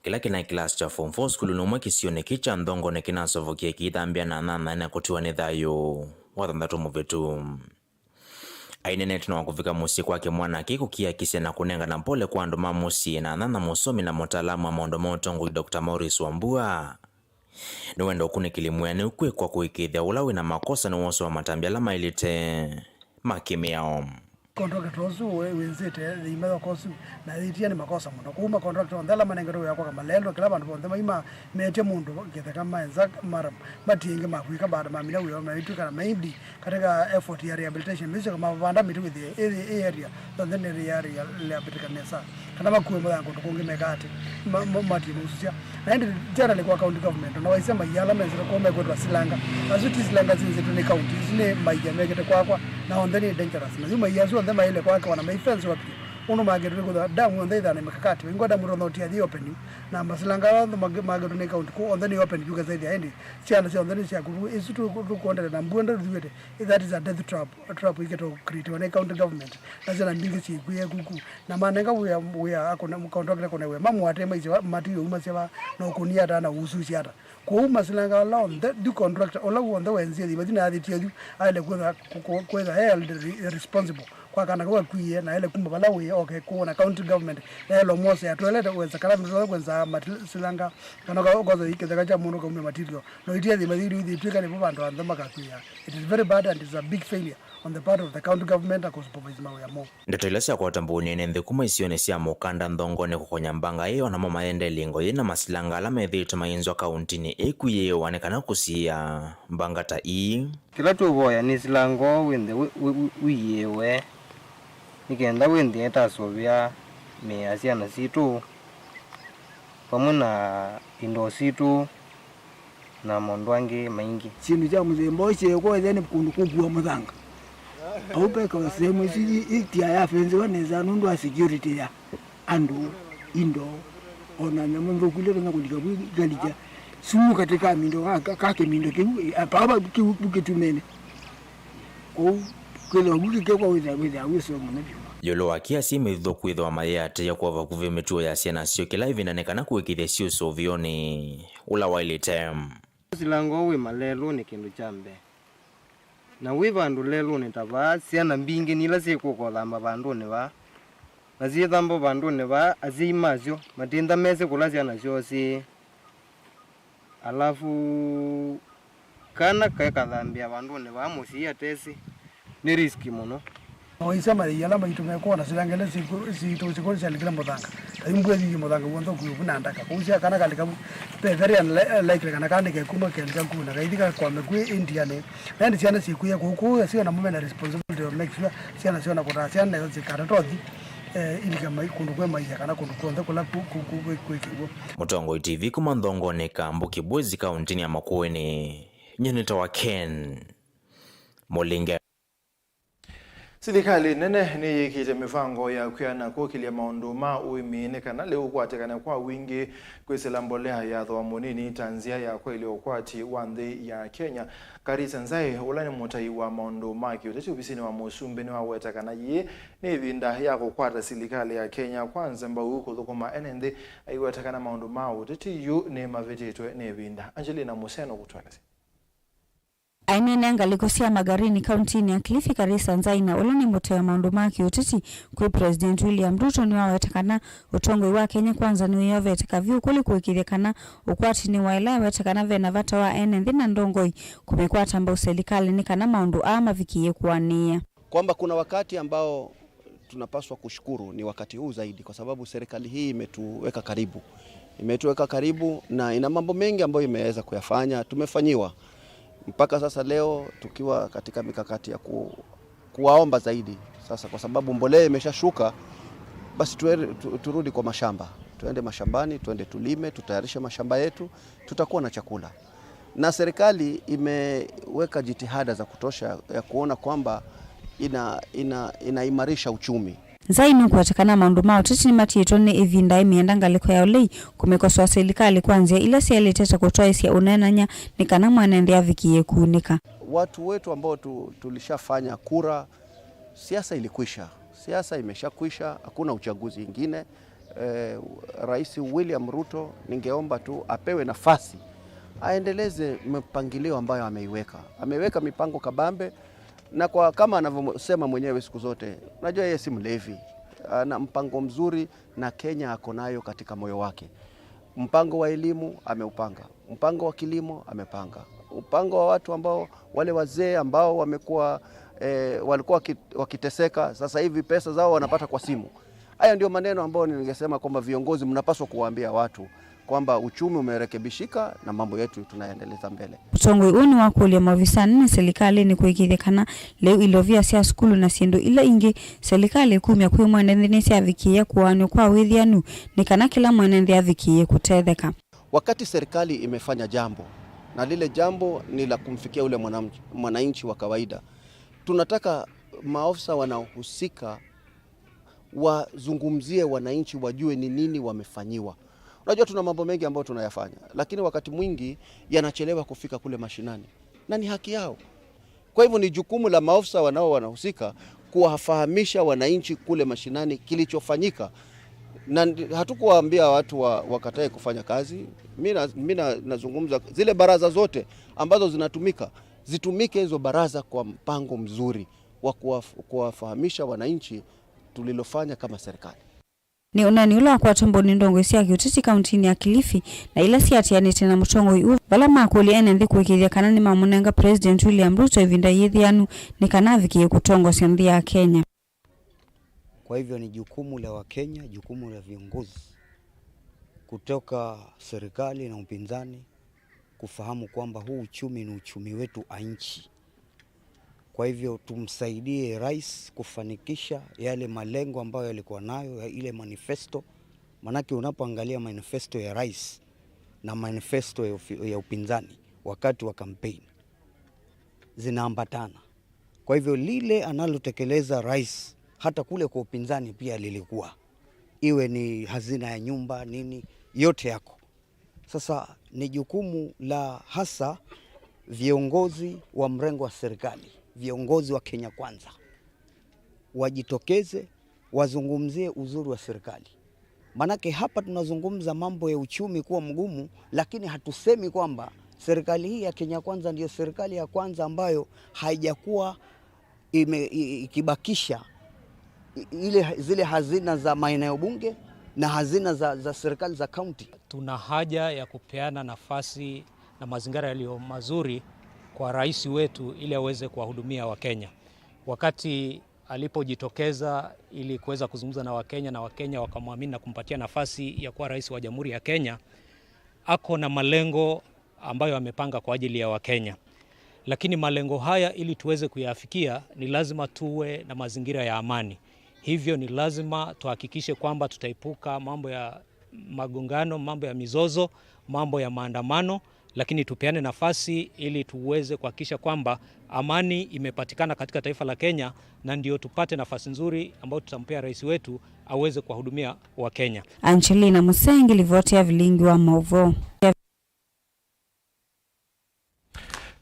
Kila kina class cha form 4 skulu numwe kisione kicha ndhongo ni kina sovokie kiithambia na nana na kutiwa ni thayo wathandatu muvitu. Ainene tuna kufika musi kwake mwana kikukia kisia na kunenga na mpole kwa ndo mamusi na nana musomi na motalamu wa maondo motongu Dr. Maurice Wambua. Nuwendo kune kilimwene ukwe kwa kuikithia ulawi na makosa ni woso wa matambia lama ilite makimiao. Contract osu wenzete imeza kosu na itia ni makosa muno kuma contract ondala manengero yakwa kama lelo kila bantu bonde ima meche mundu kitha kama enza mara matinge makwika baada mamina uyo maitu kana maybe katika effort ya rehabilitation mizo kama vanda mitu with the area then the area rehabilitation nesa kana makuwe mwangu tukonge mekate mati musia and generally kwa county government na waisema yala mezero kwa mekotwa silanga azuti silanga zinzetu ni county zile maija mekete kwa na ondeni dangerous na zuma yazo ndema ile kwa wana maifensi wapi uno mageru ko damu ndeza na makakati wengo damu ronoti ya open na masilanga wandu mageru ne county ko ondeni open juga zaidi aende siana si ondeni si akuru isitu kuonda na mbwenda duwete that is a death trap iketo create one county government nazana mbingi si kuye kuku na manenga we akona contract ko newe mamu atema izi matiyo umasema na okunia dana ususi ata ko masilanga lawn the contract ola wonda wenzi ibadina aditiyo ale kweza held responsible kwa kana kwa kuye na ile kumba balawe okay kuona county government na ile mose atwelete wenza kala mtoro kwenza masilanga kana kwa gozo ikeza cha muno kwa material no itia the material the twika ni bantu anza makakuya. It is very bad and it is a big failure on the part of the county government ako supervise mawe mo ndeto ilesa kwa tambuni nende kuma isione sia mukanda ndongone kukonya mbanga iyo na mama ende lingo yina masilanga ala medhito mainzo kauntini ekuye wanekana kusia mbanga ta ii kila tuvoya ni silango wende wiyewe nikenda wende etasovya me asiana situ pamuna indo situ na mondwange maingi chinu cha mzembo cheko then kundu kubwa mudhanga aupe kwa sehemu hizi itia ya fenzi waneza nundu wa security ya andu indo ona nyamundu kule na kulika galija sumu katika mindo kake mindo kiu baba kiu buketumene ko kwelo buke kwa weza wiso mwanavyo yolo wakia si mithitho kwithwa mayate ya kwava kuve mituo ya ciana cio kila ivinanekana kuikithia cio sovioni ula waile tem silango wi malelo ni kindu chambe na wi vandu lelo ni tava ciana mbingi nila cikukothamba vandu ni va na ciithambo vandu ni va azimacio matinda mese kula ciana cioci alafu kana kathambia vandu ni va mucia tesi ni riski muno oisa mari yala maitume kona silangele si shalikila modanga imbwe ni modanga wonto kuyubuna ndaka kusia kana kalika very unlikely kana kana ke kuma ke ndika kuna kaidika kwa mekwe India ne nandi siana sikuya kuku sio na mume na responsibility of make sure siana na kota siana na zikara todi ili kama ikundu kwa maisha kana kundu konde kula kukiwo Mutongo TV kuma ndongone kambu kibwezi kauntini ya Makueni nyeneta wa Ken Molinga. Serikali nene ni yikite mifango ya kuyana kukilia maundu ma uimine kana leo kwatekana kwa wingi kwisela mbolea ya thwamunini tanzia ya kweli okwati wandhi ya Kenya karisa nzai ulani mutai wa maundu ma kiuteti ubisini wa musumbi ni wawetakana ye ni vinda ya kukwata serikali ya Kenya kwanza mba huko thukuma enende aiwetakana maundu ma uteti yu ni mavetitwe ni vinda. Angelina Museno kutwalasi. Ainene ngalikosia magarini kauntini ya Kilifi karisa nzaina ulani moto ya maundu maki utiti kwa President William Ruto ni wawetakana utongwe wa Kenya kwanza ni yavetaka vyu kuli kuikithekana ukwati ni waila wetakana vena vata wa enenthi na ndongoi kumekwata ambao serikali ni kana maundu ama vikiye kuania kwamba kuna wakati ambao tunapaswa kushukuru ni wakati huu zaidi kwa sababu serikali hii imetuweka karibu na ina mambo mengi ambayo imeweza kuyafanya tumefanyiwa mpaka sasa leo tukiwa katika mikakati ya kuwaomba zaidi sasa kwa sababu mbolea imeshashuka basi turudi kwa mashamba tuende mashambani tuende tulime tutayarishe mashamba yetu tutakuwa na chakula na serikali imeweka jitihada za kutosha ya kuona kwamba inaimarisha uchumi zainu kuatakana maundu mao titi matito ni ivinda imienda ngaliko ya ulei kumekoswa serikali kwanzia ila sialiteta kutoa isia unenanya ni kana mwanendea vikiye kuunika watu wetu ambao tulishafanya kura siasa ilikwisha siasa imeshakwisha hakuna uchaguzi ingine Rais William Ruto ningeomba tu apewe nafasi aendeleze mpangilio ambayo ameweka mipango kabambe na kwa kama anavyosema mwenyewe siku zote unajua yeye si mlevi ana mpango mzuri na Kenya ako nayo katika moyo wake mpango wa elimu ameupanga mpango wa kilimo amepanga mpango wa watu ambao wale wazee ambao walikuwa wakiteseka sasa hivi pesa zao wanapata kwa simu haya ndio maneno ambayo ningesema kwamba viongozi mnapaswa kuwaambia watu kwamba uchumi umerekebishika na mambo yetu tunaendeleza mbele. Mtongwe uni wa kulia mavisa nne serikali ni kuikithekana leo ilovia sia skulu na siendo ila ingi serikali kumya kuyo mwenendini sia vikiye kuwanyo kwa withianu ni kana kila mwenendi ya vikiye kutetheka. Wakati serikali imefanya jambo na lile jambo ni la kumfikia ule mwananchi wa kawaida tunataka maofisa wanaohusika wazungumzie wananchi wajue ni nini wamefanyiwa. Unajua tuna mambo mengi ambayo tunayafanya lakini wakati mwingi yanachelewa kufika kule mashinani na ni haki yao. Kwa hivyo ni jukumu la maofisa wanahusika kuwafahamisha wananchi kule mashinani kilichofanyika. Na hatukuwaambia watu wakatae kufanya kazi. Mimi nazungumza zile baraza zote ambazo zitumike hizo baraza kwa mpango mzuri wa kuwafahamisha wananchi tulilofanya kama serikali. Ni unani ula kwa tumbo ni ndongo isia kiutiti kauntini ya Kilifi na ila siati ya nitena mtongo yu wala makuli enendi kuikithia kanani mamunenga President William Ruto ivinda yithianu ni kanaviki kutongo siandhi ya Kenya. Kwa hivyo ni jukumu la Wakenya, jukumu la viongozi kutoka serikali na upinzani kufahamu kwamba huu uchumi ni uchumi wetu nchi. Kwa hivyo tumsaidie rais kufanikisha yale malengo ambayo yalikuwa nayo ya ile manifesto. Manake unapoangalia manifesto ya rais na manifesto ya upinzani wakati wa kampeni zinaambatana. Kwa hivyo lile analotekeleza rais hata kule kwa upinzani pia lilikuwa. Iwe ni hazina ya nyumba nini yote yako. Sasa ni jukumu la hasa viongozi wa mrengo wa serikali, viongozi wa Kenya Kwanza, wajitokeze wazungumzie uzuri wa serikali. Manake hapa tunazungumza mambo ya uchumi kuwa mgumu, lakini hatusemi kwamba serikali hii ya Kenya Kwanza ndio serikali ya kwanza ambayo haijakuwa ikibakisha zile hazina za maeneo bunge na hazina za serikali za kaunti. Tuna haja ya kupeana nafasi na mazingira yaliyo mazuri kwa rais wetu ili aweze kuwahudumia Wakenya. Wakati alipojitokeza ili kuweza kuzungumza na Wakenya wakamwamini na kumpatia nafasi ya kuwa rais wa Jamhuri ya Kenya, ako na malengo ambayo amepanga kwa ajili ya Wakenya. Lakini malengo haya ili tuweze kuyafikia ni lazima tuwe na mazingira ya amani. Hivyo ni lazima tuhakikishe kwamba tutaipuka mambo ya magongano, mambo ya mizozo, mambo ya maandamano, lakini tupeane nafasi ili tuweze kuhakikisha kwamba amani imepatikana katika taifa la Kenya, na ndio tupate nafasi nzuri ambayo tutampea rais wetu aweze kuwahudumia Wakenya. Angelina Musengi, Livotia Vilingi wa Mauvoo.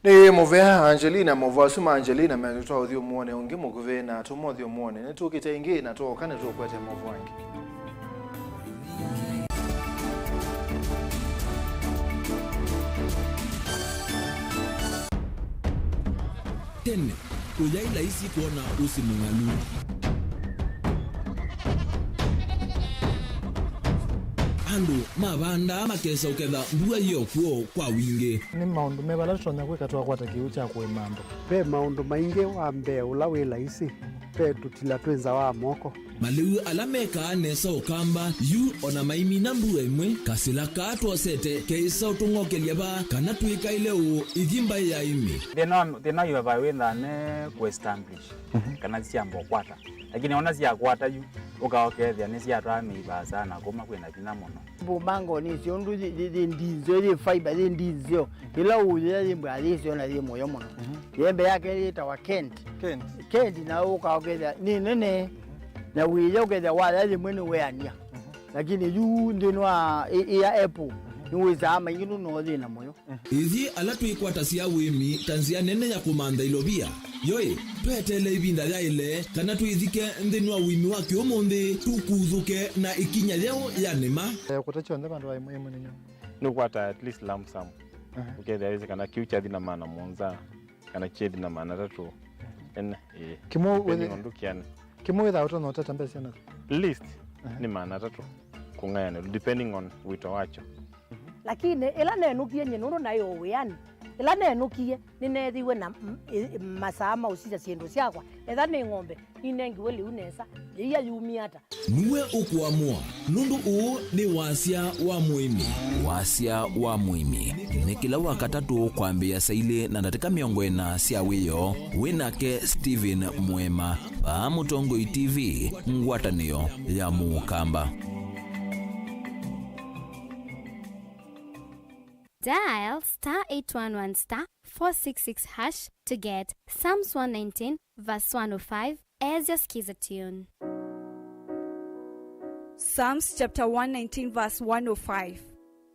Ni Movea Angelina Mauvoo suma Angelina metoa audio muone ungi mukuve na tumo audio muone ne tukite ingi na to kana to kwete Mauvoo wangi. Tene ujaila isi kuona usimungalu. Andu mabanda makesa uketha mbua yokuo kwa wingi. Ni maundu mebala tutonya kwika twakwata kiu cha kwimando. Pe maundu maingi wa mbe ula wila isi. Pe tutila twenza wa moko. Maliu alameka nesa ukamba yu ona maimi na mbua imwe kasila katwa sete keisa utungoke liaba kana tuika ile u idhimba ya imi. Thina yu wawenda ne ku-establish kana siambo kwata. Lakini ona siya kwata yu ukaokethia ni siya twamiiba sana kuma kwina thina muno. Bumango ni ciondu ndinzo ri fiber ndinzo ila uye ri mbali cio na ri moyo muno. Yembe yake ri tawa Kent na ukaokethia ni nene na wiyo ukethia wala ri mwene weania. Lakini yu ndinwa ya Apple niweza maingi no thina moyo. Ithi ala twikwata cia wimi tanzia nene ya kumanda ilobia yoi twetele ibinda ya ile kana twithike nthini wa wimi wa kiumuthi tukuthuke na ikinya leo ya nema kutacho ndema ndo wa muhimu ninyo nukwata at least lump sum ukethia wezi kana kiucha thina maana monza kana chedi na maana tatu en kimo witha uto no tata mbesi na list ni maana tatu kungayana depending on wito wacho. Lakini ila nenukie nyenuru nayo wiani ila nenukie ninethiwe na masama usija ciendo ciakwa etha ni ng'ombe inengi weli unesa iya yumiata niwe ukuamua nundu uu ni wasia wa muimi ni kila wakatatu kwambia saile na ndatika miongwena cia wiyo WINAKE Steven MUEMA pa Mutongo TV ngwatanio ya Mukamba. Dial *811*466# to get Psalms 119 verse 105 as your skiza tune. Psalms chapter 119 verse 105.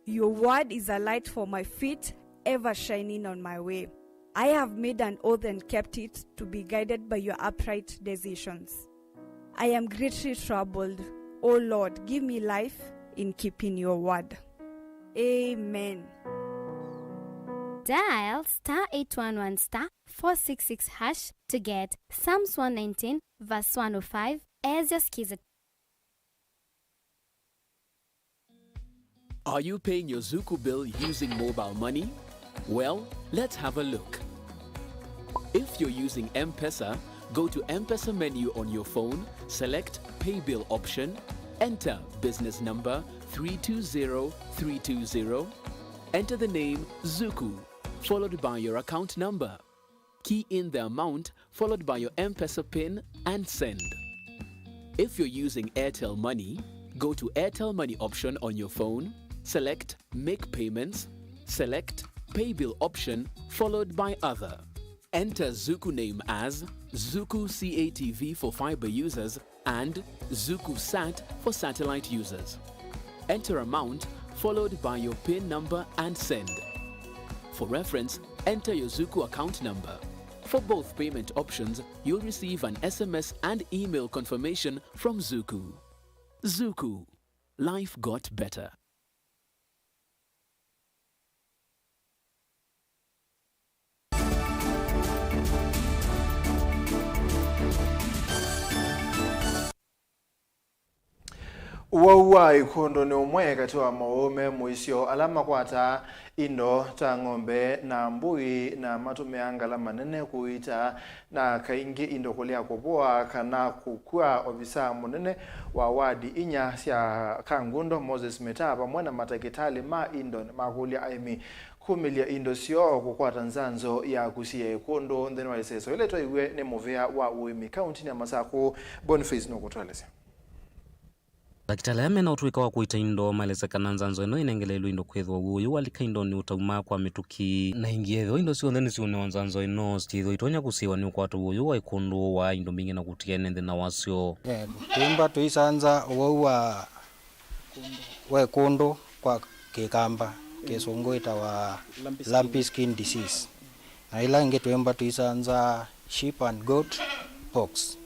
Your word is a light for my feet, ever shining on my way. I have made an oath and kept it, to be guided by your upright decisions. I am greatly troubled. O Lord, give me life in keeping your word. Amen. Dial *811*466# to get Psalms 119 verse 105 as your skiza. Are you paying your Zuku bill using mobile money? Well, let's have a look. If you're using M-Pesa, go to M-Pesa menu on your phone, select Pay Bill option, enter business number 320320, enter the name Zuku, followed by your account number. Key in the amount, followed by your M-Pesa PIN, and send. If you're using Airtel Money, go to Airtel Money option on your phone, select Make Payments, select Pay Bill option, followed by Other. Enter Zuku name as Zuku CATV for fiber users and Zuku Sat for satellite users. Enter amount, followed by your PIN number and send. For reference, enter your Zuku account number. For both payment options, you'll receive an SMS and email confirmation from Zuku. Zuku. Life got better. Wawa ikondo ni umwe kati wa maume muisio alama kwata indo ta ng'ombe na mbui na matume angala manene kuita na kaingi indo kulia kuboa kana kukua obisa munene wa wadi inya sia Kangundo Moses Metaba mwana matakitali ma indo makulia aimi kumilia indo sio kukwata nzanzo ya kusia ikondo ndeni waliseso ile to iwe ne movea wa uimi county ya Masako Boniface no kutwalese. Dakitala yamena utuika wa kuita indo malezekana nzanzo eno inengelelu indo kwethwa uyu walika indo ni utauma kwa mituki na ingietho indo sio ndeni sio ne nzanzo eno stitho itonya kusiwa ni ukwatu uyu wa ikundu wa indo mingi na kutia nende na wasio tuimba tuisanza uwa wa kundu kwa kikamba kesongo itawa lumpy skin disease na ila inge tuimba tuisanza sheep and goat pox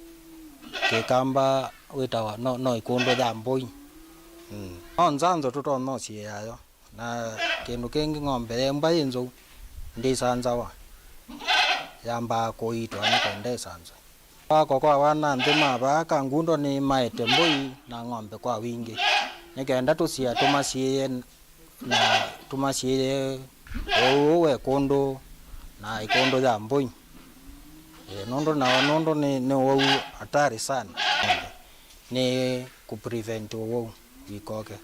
kikamba witawa no ikondo ya mboi nzanzo tutono siyayo na kindu kingi ng'ombe emba inzo ndisanza wa yamba koitwa nikende sanza kwa wana ndima ba Kangundo ni maete mboi na ng'ombe kwa wingi nikenda tusia tumasie na tumasie owe kondo na ikondo ya mboi nondo ni wau hatari sana ni kuprevent wau wikoke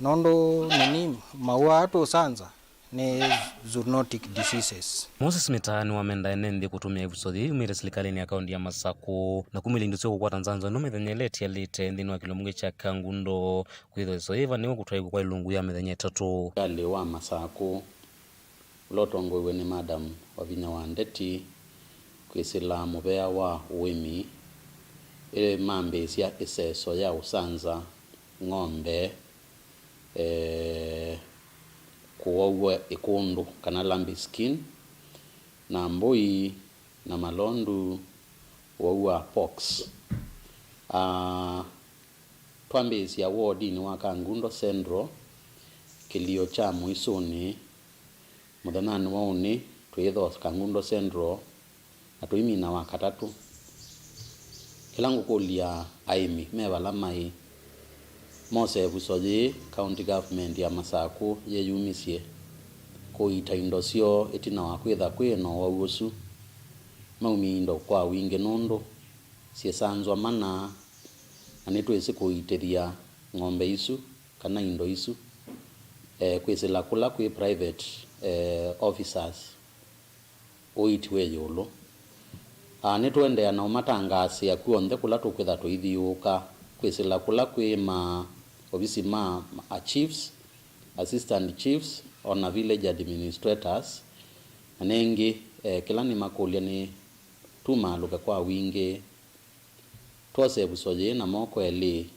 nondo nini mawatu sanza ni zoonotic diseases. Moses Mitani wamenda enende kutumia episode umire serikali ni akaunti ya Masako na kumilindu sio kwa Tanzania no methenyelet ya lite ndini wa kilomunge cha Kangundo kwitho so eva ni kutwai kwa ilungu ya methenye tatu kale wa Masako lotongo iwe ni madam wa vinya wa ndeti kwisila mubea wa uimi ile mambe sia eseso ya usanza ng'ombe kuwawe ikundu kana lumpy skin na mbui na malondu waua pox twambe sia wodi ni wa Kangundo Central kilio cha muisuni mudhanani wauni tuitho Kangundo Central atuimi na wakatatu kilangu kulia aimi mebala mai mose busoje county government ya Masako ye yumisie kuita indo sio etina wakwetha kweno wausu maumi indo kwa winge nondo siesanzwa mana anetwese kuiteria ng'ombe isu kana indo isu kwesela kula kwe private officers oitwe yolo netwendea na matangasi ya kuonde kula tukwetha tuithiuka kwesela kula kwe ma obviously ma chiefs, assistant chiefs on a village administrators anengi kila ni makolia ni tuma luka kwa winge twase busoje na moko eli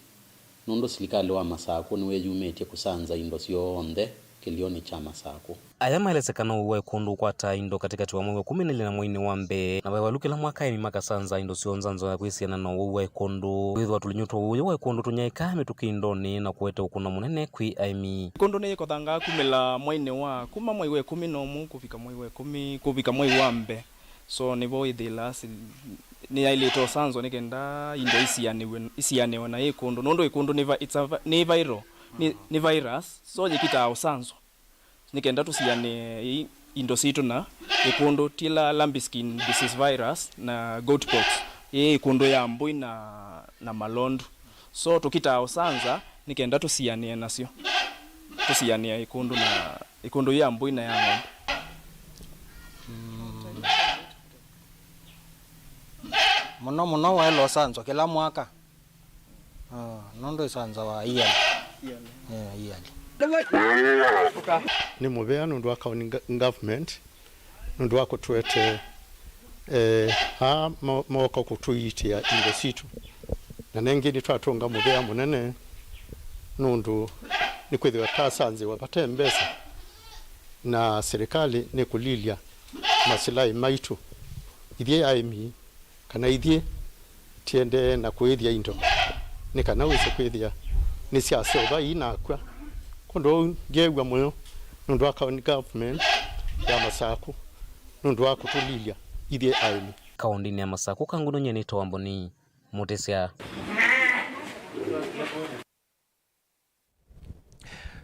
nundo serikali wa Masako niwe yumetie kusanza indo sio onde kilioni cha Masako aya maelezekana uwe kundu kwa ta indo katika tuwa mwe 10 na mwini wambe na wawalukila mwaka ni makasanza indo sio nzanzo ya kwisiana na uwe kundu withwa tulinyuto uwe kundu tunyaikame tukindoni na kuwete ukuna munene kwi aimi kundu ni kothanga kumila mwini wa kuma mwiwe 10 kufika mwiwe 10 kufika mwiwe wambe so nivo idhilas ni ailito sanzo nikenda indo isiane na ikundu nondo ikundu ni viral ni virus so jikita usanzo nikenda tusiane indo situ na ikundu tila lumpy skin disease virus na goat pox ikundu ya mbui na malondu so tukita usanza nikenda tusiane nasio tusiane ikundu ya mbui na ya ng'ombe muno wa elo sanzo kila mwaka nondo sanza wa iyali ni mubea nundu wa county government nundu wa kutwete moko kutuitia indo situ na nengi ni twatunga mubea munene nundu ni kwithwa tasanzi wapate mbesa na serikali ni kulilia masilai maitu ithie aimi kana ithie tiende na kwithia indo ni kana wise kwithia ni siasa oba inakwa kondo ngewa moyo nundu akauni government ya Masaku nundu akutulilia ithie aimi kaundini ya Masaku kanguno nyene towamboni mutesia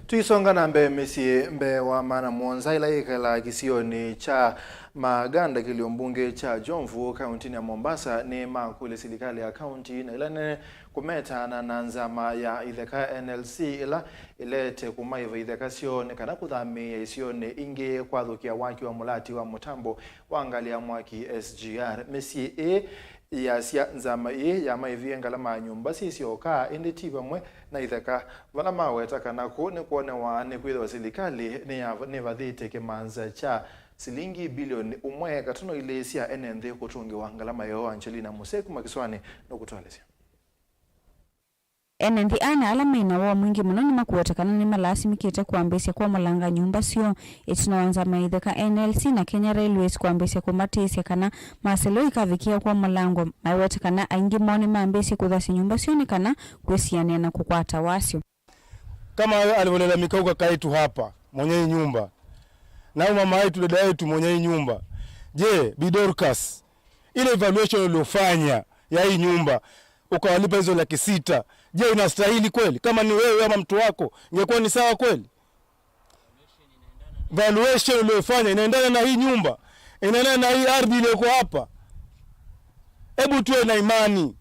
Tuisonga na mbe wa mana mwonza ila ikala kisioni cha Maganda kiliombunge cha Jomvu kaunti ya Mombasa ni makule serikali ya kaunti na ilane kumeta na nzama ya idheka NLC ila ilete kumaiva idheka sione kana kuthami ya isione inge kwa dhukia waki wa mulati wa mutambo wangalia mwaki SGR Messi ya siya nzama ya maivi ngalama nyumba sisi oka indi tiba mwe na idheka vala maweta kana kuone wa ne kwitha serikali ni vadhite kemanza cha silingi bilioni umwe katono ile sia NND kutungi wa ngalama yo Angelina Museku makiswani no kutwalisia NND ana alama inawa mwingi munoni makuwatakana ni malasi mikita kuambesya kwa malanga nyumba sio itinawanza maidheka NLC na Kenya Railways kuambesya kumatesya kana maselo ikavikia kwa malango maiwatakana aingi moni maambesya kuthasi nyumba sio ni kana kwesiania na kukwata wasio kama alivolela mikauka kaitu hapa mwenye nyumba na mama yetu dada yetu mwenye nyumba. Je, Bidorcas ile evaluation uliofanya ya hii nyumba ukawalipa hizo 600,000, je unastahili kweli? Kama ni wewe ama mtu wako ingekuwa ni sawa kweli? Valuation uliofanya inaendana na hii nyumba, inaendana na hii ardhi iliyoko hapa. Hebu tuwe na imani,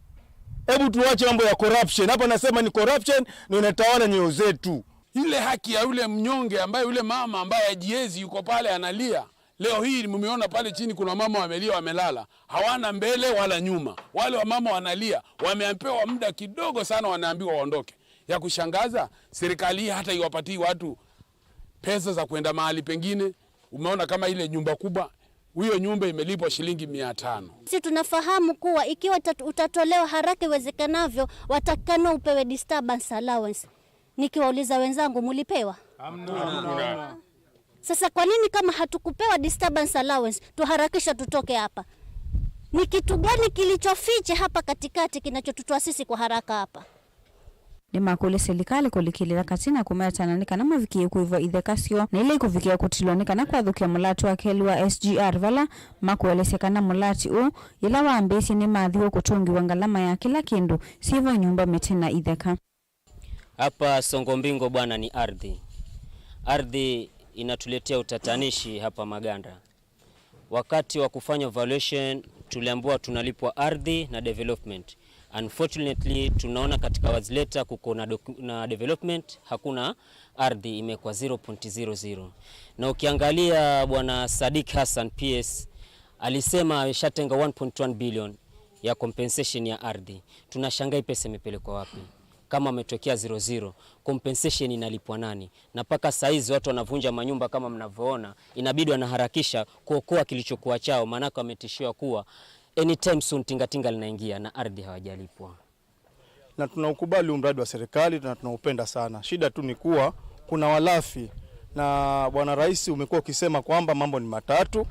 hebu tuache mambo ya corruption. Hapa nasema ni corruption ndio inatawala nyoyo zetu. Ile haki ya yule mnyonge ambaye yule mama ambaye ajiezi yuko pale analia. Leo hii mmeona pale chini kuna mama wamelia wamelala. Hawana mbele wala nyuma. Wale wa mama wanalia, wameampewa muda kidogo sana wanaambiwa waondoke. Ya kushangaza serikali hata iwapatii watu pesa za kwenda mahali pengine. Umeona kama ile nyumba kubwa, hiyo nyumba imelipwa shilingi 500. Sisi tunafahamu kuwa ikiwa utatolewa haraka iwezekanavyo watakana upewe disturbance allowance. Nikiwauliza wenzangu mulipewa? Hamna. Sasa kwa nini kama hatukupewa disturbance allowance tuharakisha tutoke hapa? Ni kitu gani kilichofiche hapa katikati kinachotutoa sisi kwa haraka hapa? Ni makule serikali kulikilira katina kumetananeka na mavikie kuiva idhekasio na ile kuvikia kutiloneka na kwa dhukia mulati wa keli wa SGR vala makuelesekana mulati u ila waambesi ni maadhiwa kutungi wangalama ya kila kindu siva nyumba metina idheka. Hapa Songombingo bwana ni ardhi. Ardhi inatuletea utatanishi hapa Maganda. Wakati wa kufanya valuation tuliambiwa tunalipwa ardhi na development. Unfortunately tunaona katika wazileta kuko na development hakuna ardhi, imekuwa 0.00. Na ukiangalia bwana Sadiq Hassan PS alisema ameshatenga 1.1 billion ya compensation ya ardhi. Tunashangaa pesa imepelekwa wapi? Kama umetokea 00, compensation inalipwa nani? Na paka saizi watu wanavunja manyumba kama mnavyoona, inabidi wanaharakisha kuokoa kilichokuwa chao, maana wametishiwa kuwa anytime soon tingatinga linaingia na ardhi hawajalipwa. Na tunaukubali mradi wa serikali na tunaupenda sana. Shida tu ni kuwa kuna walafi na bwana rais umekuwa ukisema kwamba mambo ni matatu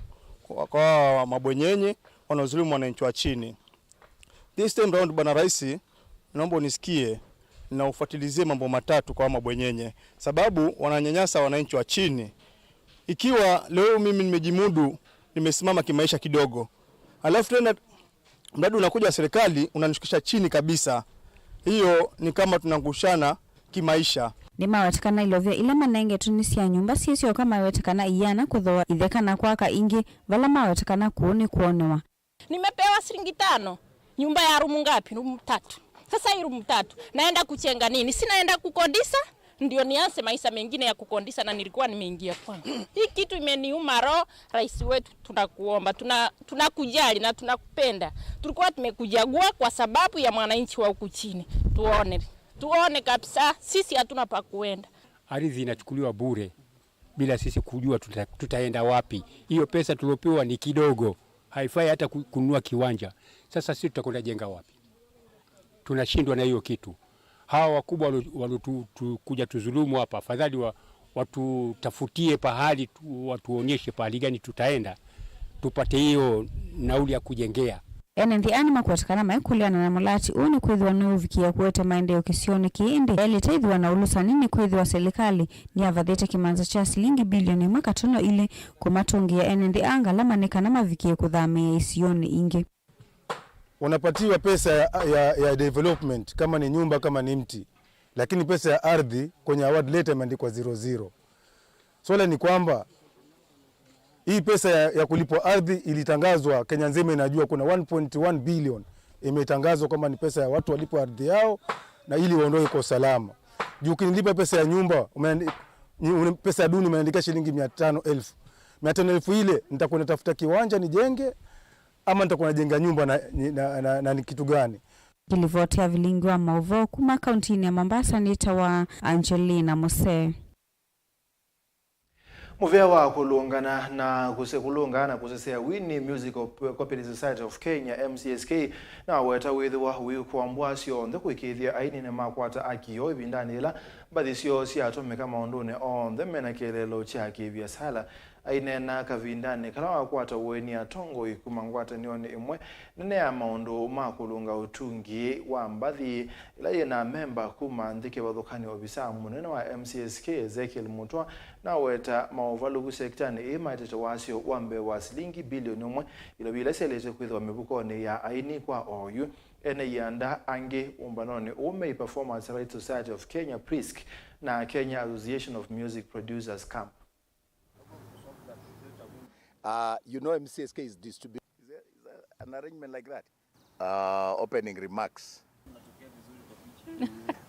kwa mabwenyenye wanaozulumu wananchi wa chini. This time round bwana rais naomba unisikie na ufuatilizie mambo matatu kwa mabwenyenye, sababu wananyanyasa wananchi wa chini. Ikiwa leo mimi nimejimudu, nimesimama kimaisha kidogo, alafu tena mradi unakuja serikali unanishukisha chini kabisa, hiyo ni kama tunangushana kimaisha. Ni mawatakana ilovya ila manenge tunisia nyumba sisio kama watakana iyana kudhoa idhekana kwaka ingi vala mawatakana kuonewa. Nimepewa shilingi 5, nyumba ya rumu ngapi? Rumu 3. Sasa hii rumu 3 naenda kuchenga nini? Sinaenda kukodisa ndio nianze maisha mengine ya kukondisa na nilikuwa nimeingia kwangu. Hii kitu imeniuma roho. Rais wetu tunakuomba, tunakujali na tunakupenda. Tulikuwa tumekujagua kwa sababu ya mwananchi wa huku chini. Tuone kabisa sisi hatuna pa kuenda. Ardhi inachukuliwa bure bila sisi kujua tutaenda wapi. Hiyo pesa tulopewa ni kidogo, haifai hata kununua kiwanja. Sasa sisi tutakwenda jenga wapi? Tunashindwa na hiyo kitu. hawa wakubwa kuja tuzulumu hapa, afadhali watutafutie pahali, watuonyeshe pahali gani tutaenda tupate hiyo nauli ya kujengea. Ndi anima kuatakana maikuliana na mulati uni kwithwa nuvikia kuweta maendeleo kisioni kiindi elitaithwa na ulusa nini kwithwa serikali ni avathete kimanza cha shilingi bilioni 1.5 ile kumatungia ndi anga lamanika na mavikie kuthamia isioni ingi. Unapatiwa pesa ya development kama ni nyumba kama ni mti, lakini pesa ya ardhi kwenye award letter imeandikwa 00. Swala ni kwamba hii pesa ya kulipwa ardhi ilitangazwa Kenya nzima, inajua kuna 1.1 billion imetangazwa kwamba ni pesa ya watu walipo ardhi yao na ili waondoe kwa salama. Juu kinilipa pesa ya nyumba, pesa ya duni umeandika shilingi 500,000. 500,000 ile nitakwenda tafuta kiwanja nijenge ama nitakwenda jenga nyumba na ni kitu gani? Kilivotea Vilingi wa Mauvoo kuma kaunti ya Mombasa ni tawa Angelina Mose. Muvea wa kulungana na kusesea Wini Music Cooperative Society of Kenya MCSK na weta withwa wikwambwasio nthe kwikithia aini ne makwata akiyo ibindanila bathisio siatomeka maundune onthe mena kelelo cha kibiasala aine na kavindane kala wakwata weni atongo ikumangwata nione imwe nene ya maundu makulunga utungi wa mbathi ila yena memba kuma ndike bathukani obisa munene wa MCSK Ezekiel Mutwa na weta mauvalugu sektani imaitete wasio wambe wa shilingi bilioni 1 ilo bila selete kwithwa mibukoni ya aini kwa oyu ene yanda ange umbanoni ume Performance Rights Society of Kenya PRISC na Kenya Association of Music Producers Camp. MCSK is distributing. Is there an arrangement like that? Opening remarks.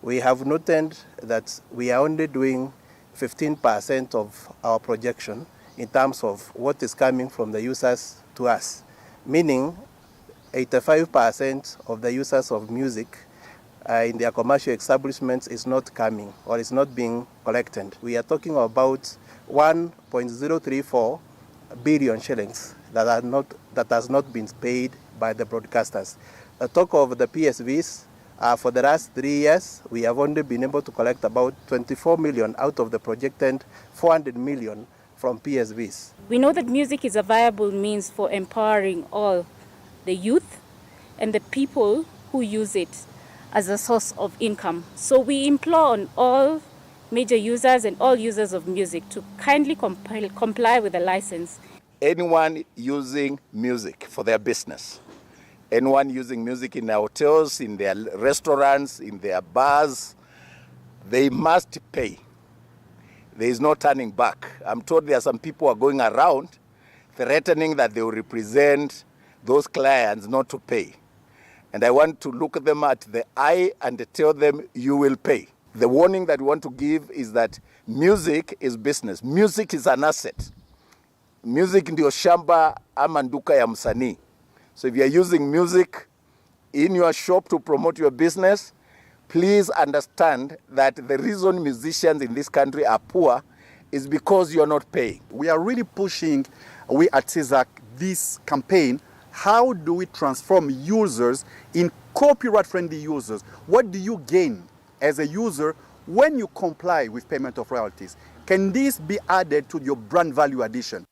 We have noted that we are only doing 15% of our projection in terms of what is coming from the users to us, meaning 85% of the users of music in their commercial establishments is not coming or is not being collected. We are talking about 1.034 billion shillings that has not been paid by the broadcasters. Talk of the PSVs, for the last 3 years, we have only been able to collect about 24 million out of the projected 400 million from PSVs. We know that music is a viable means for empowering all the youth and the people who use it as a source of income. So we implore on all major users and all users of music to kindly comply with the license. Anyone using music for their business, anyone using music in their hotels, in their restaurants, in their bars, they must pay. There is no turning back. I'm told there are some people who are going around threatening that they will represent those clients not to pay. And I want to look them at the eye and tell them, you will pay. The warning that we want to give is that music is business. Music is an asset. Music ndio shamba ama nduka ya msanii. So if you are using music in your shop to promote your business, please understand that the reason musicians in this country are poor is because you are not paying. We are really pushing, we at CISAC, this campaign. How do we transform users in copyright-friendly users? What do you gain as a user when you comply with payment of royalties? Can this be added to your brand value addition?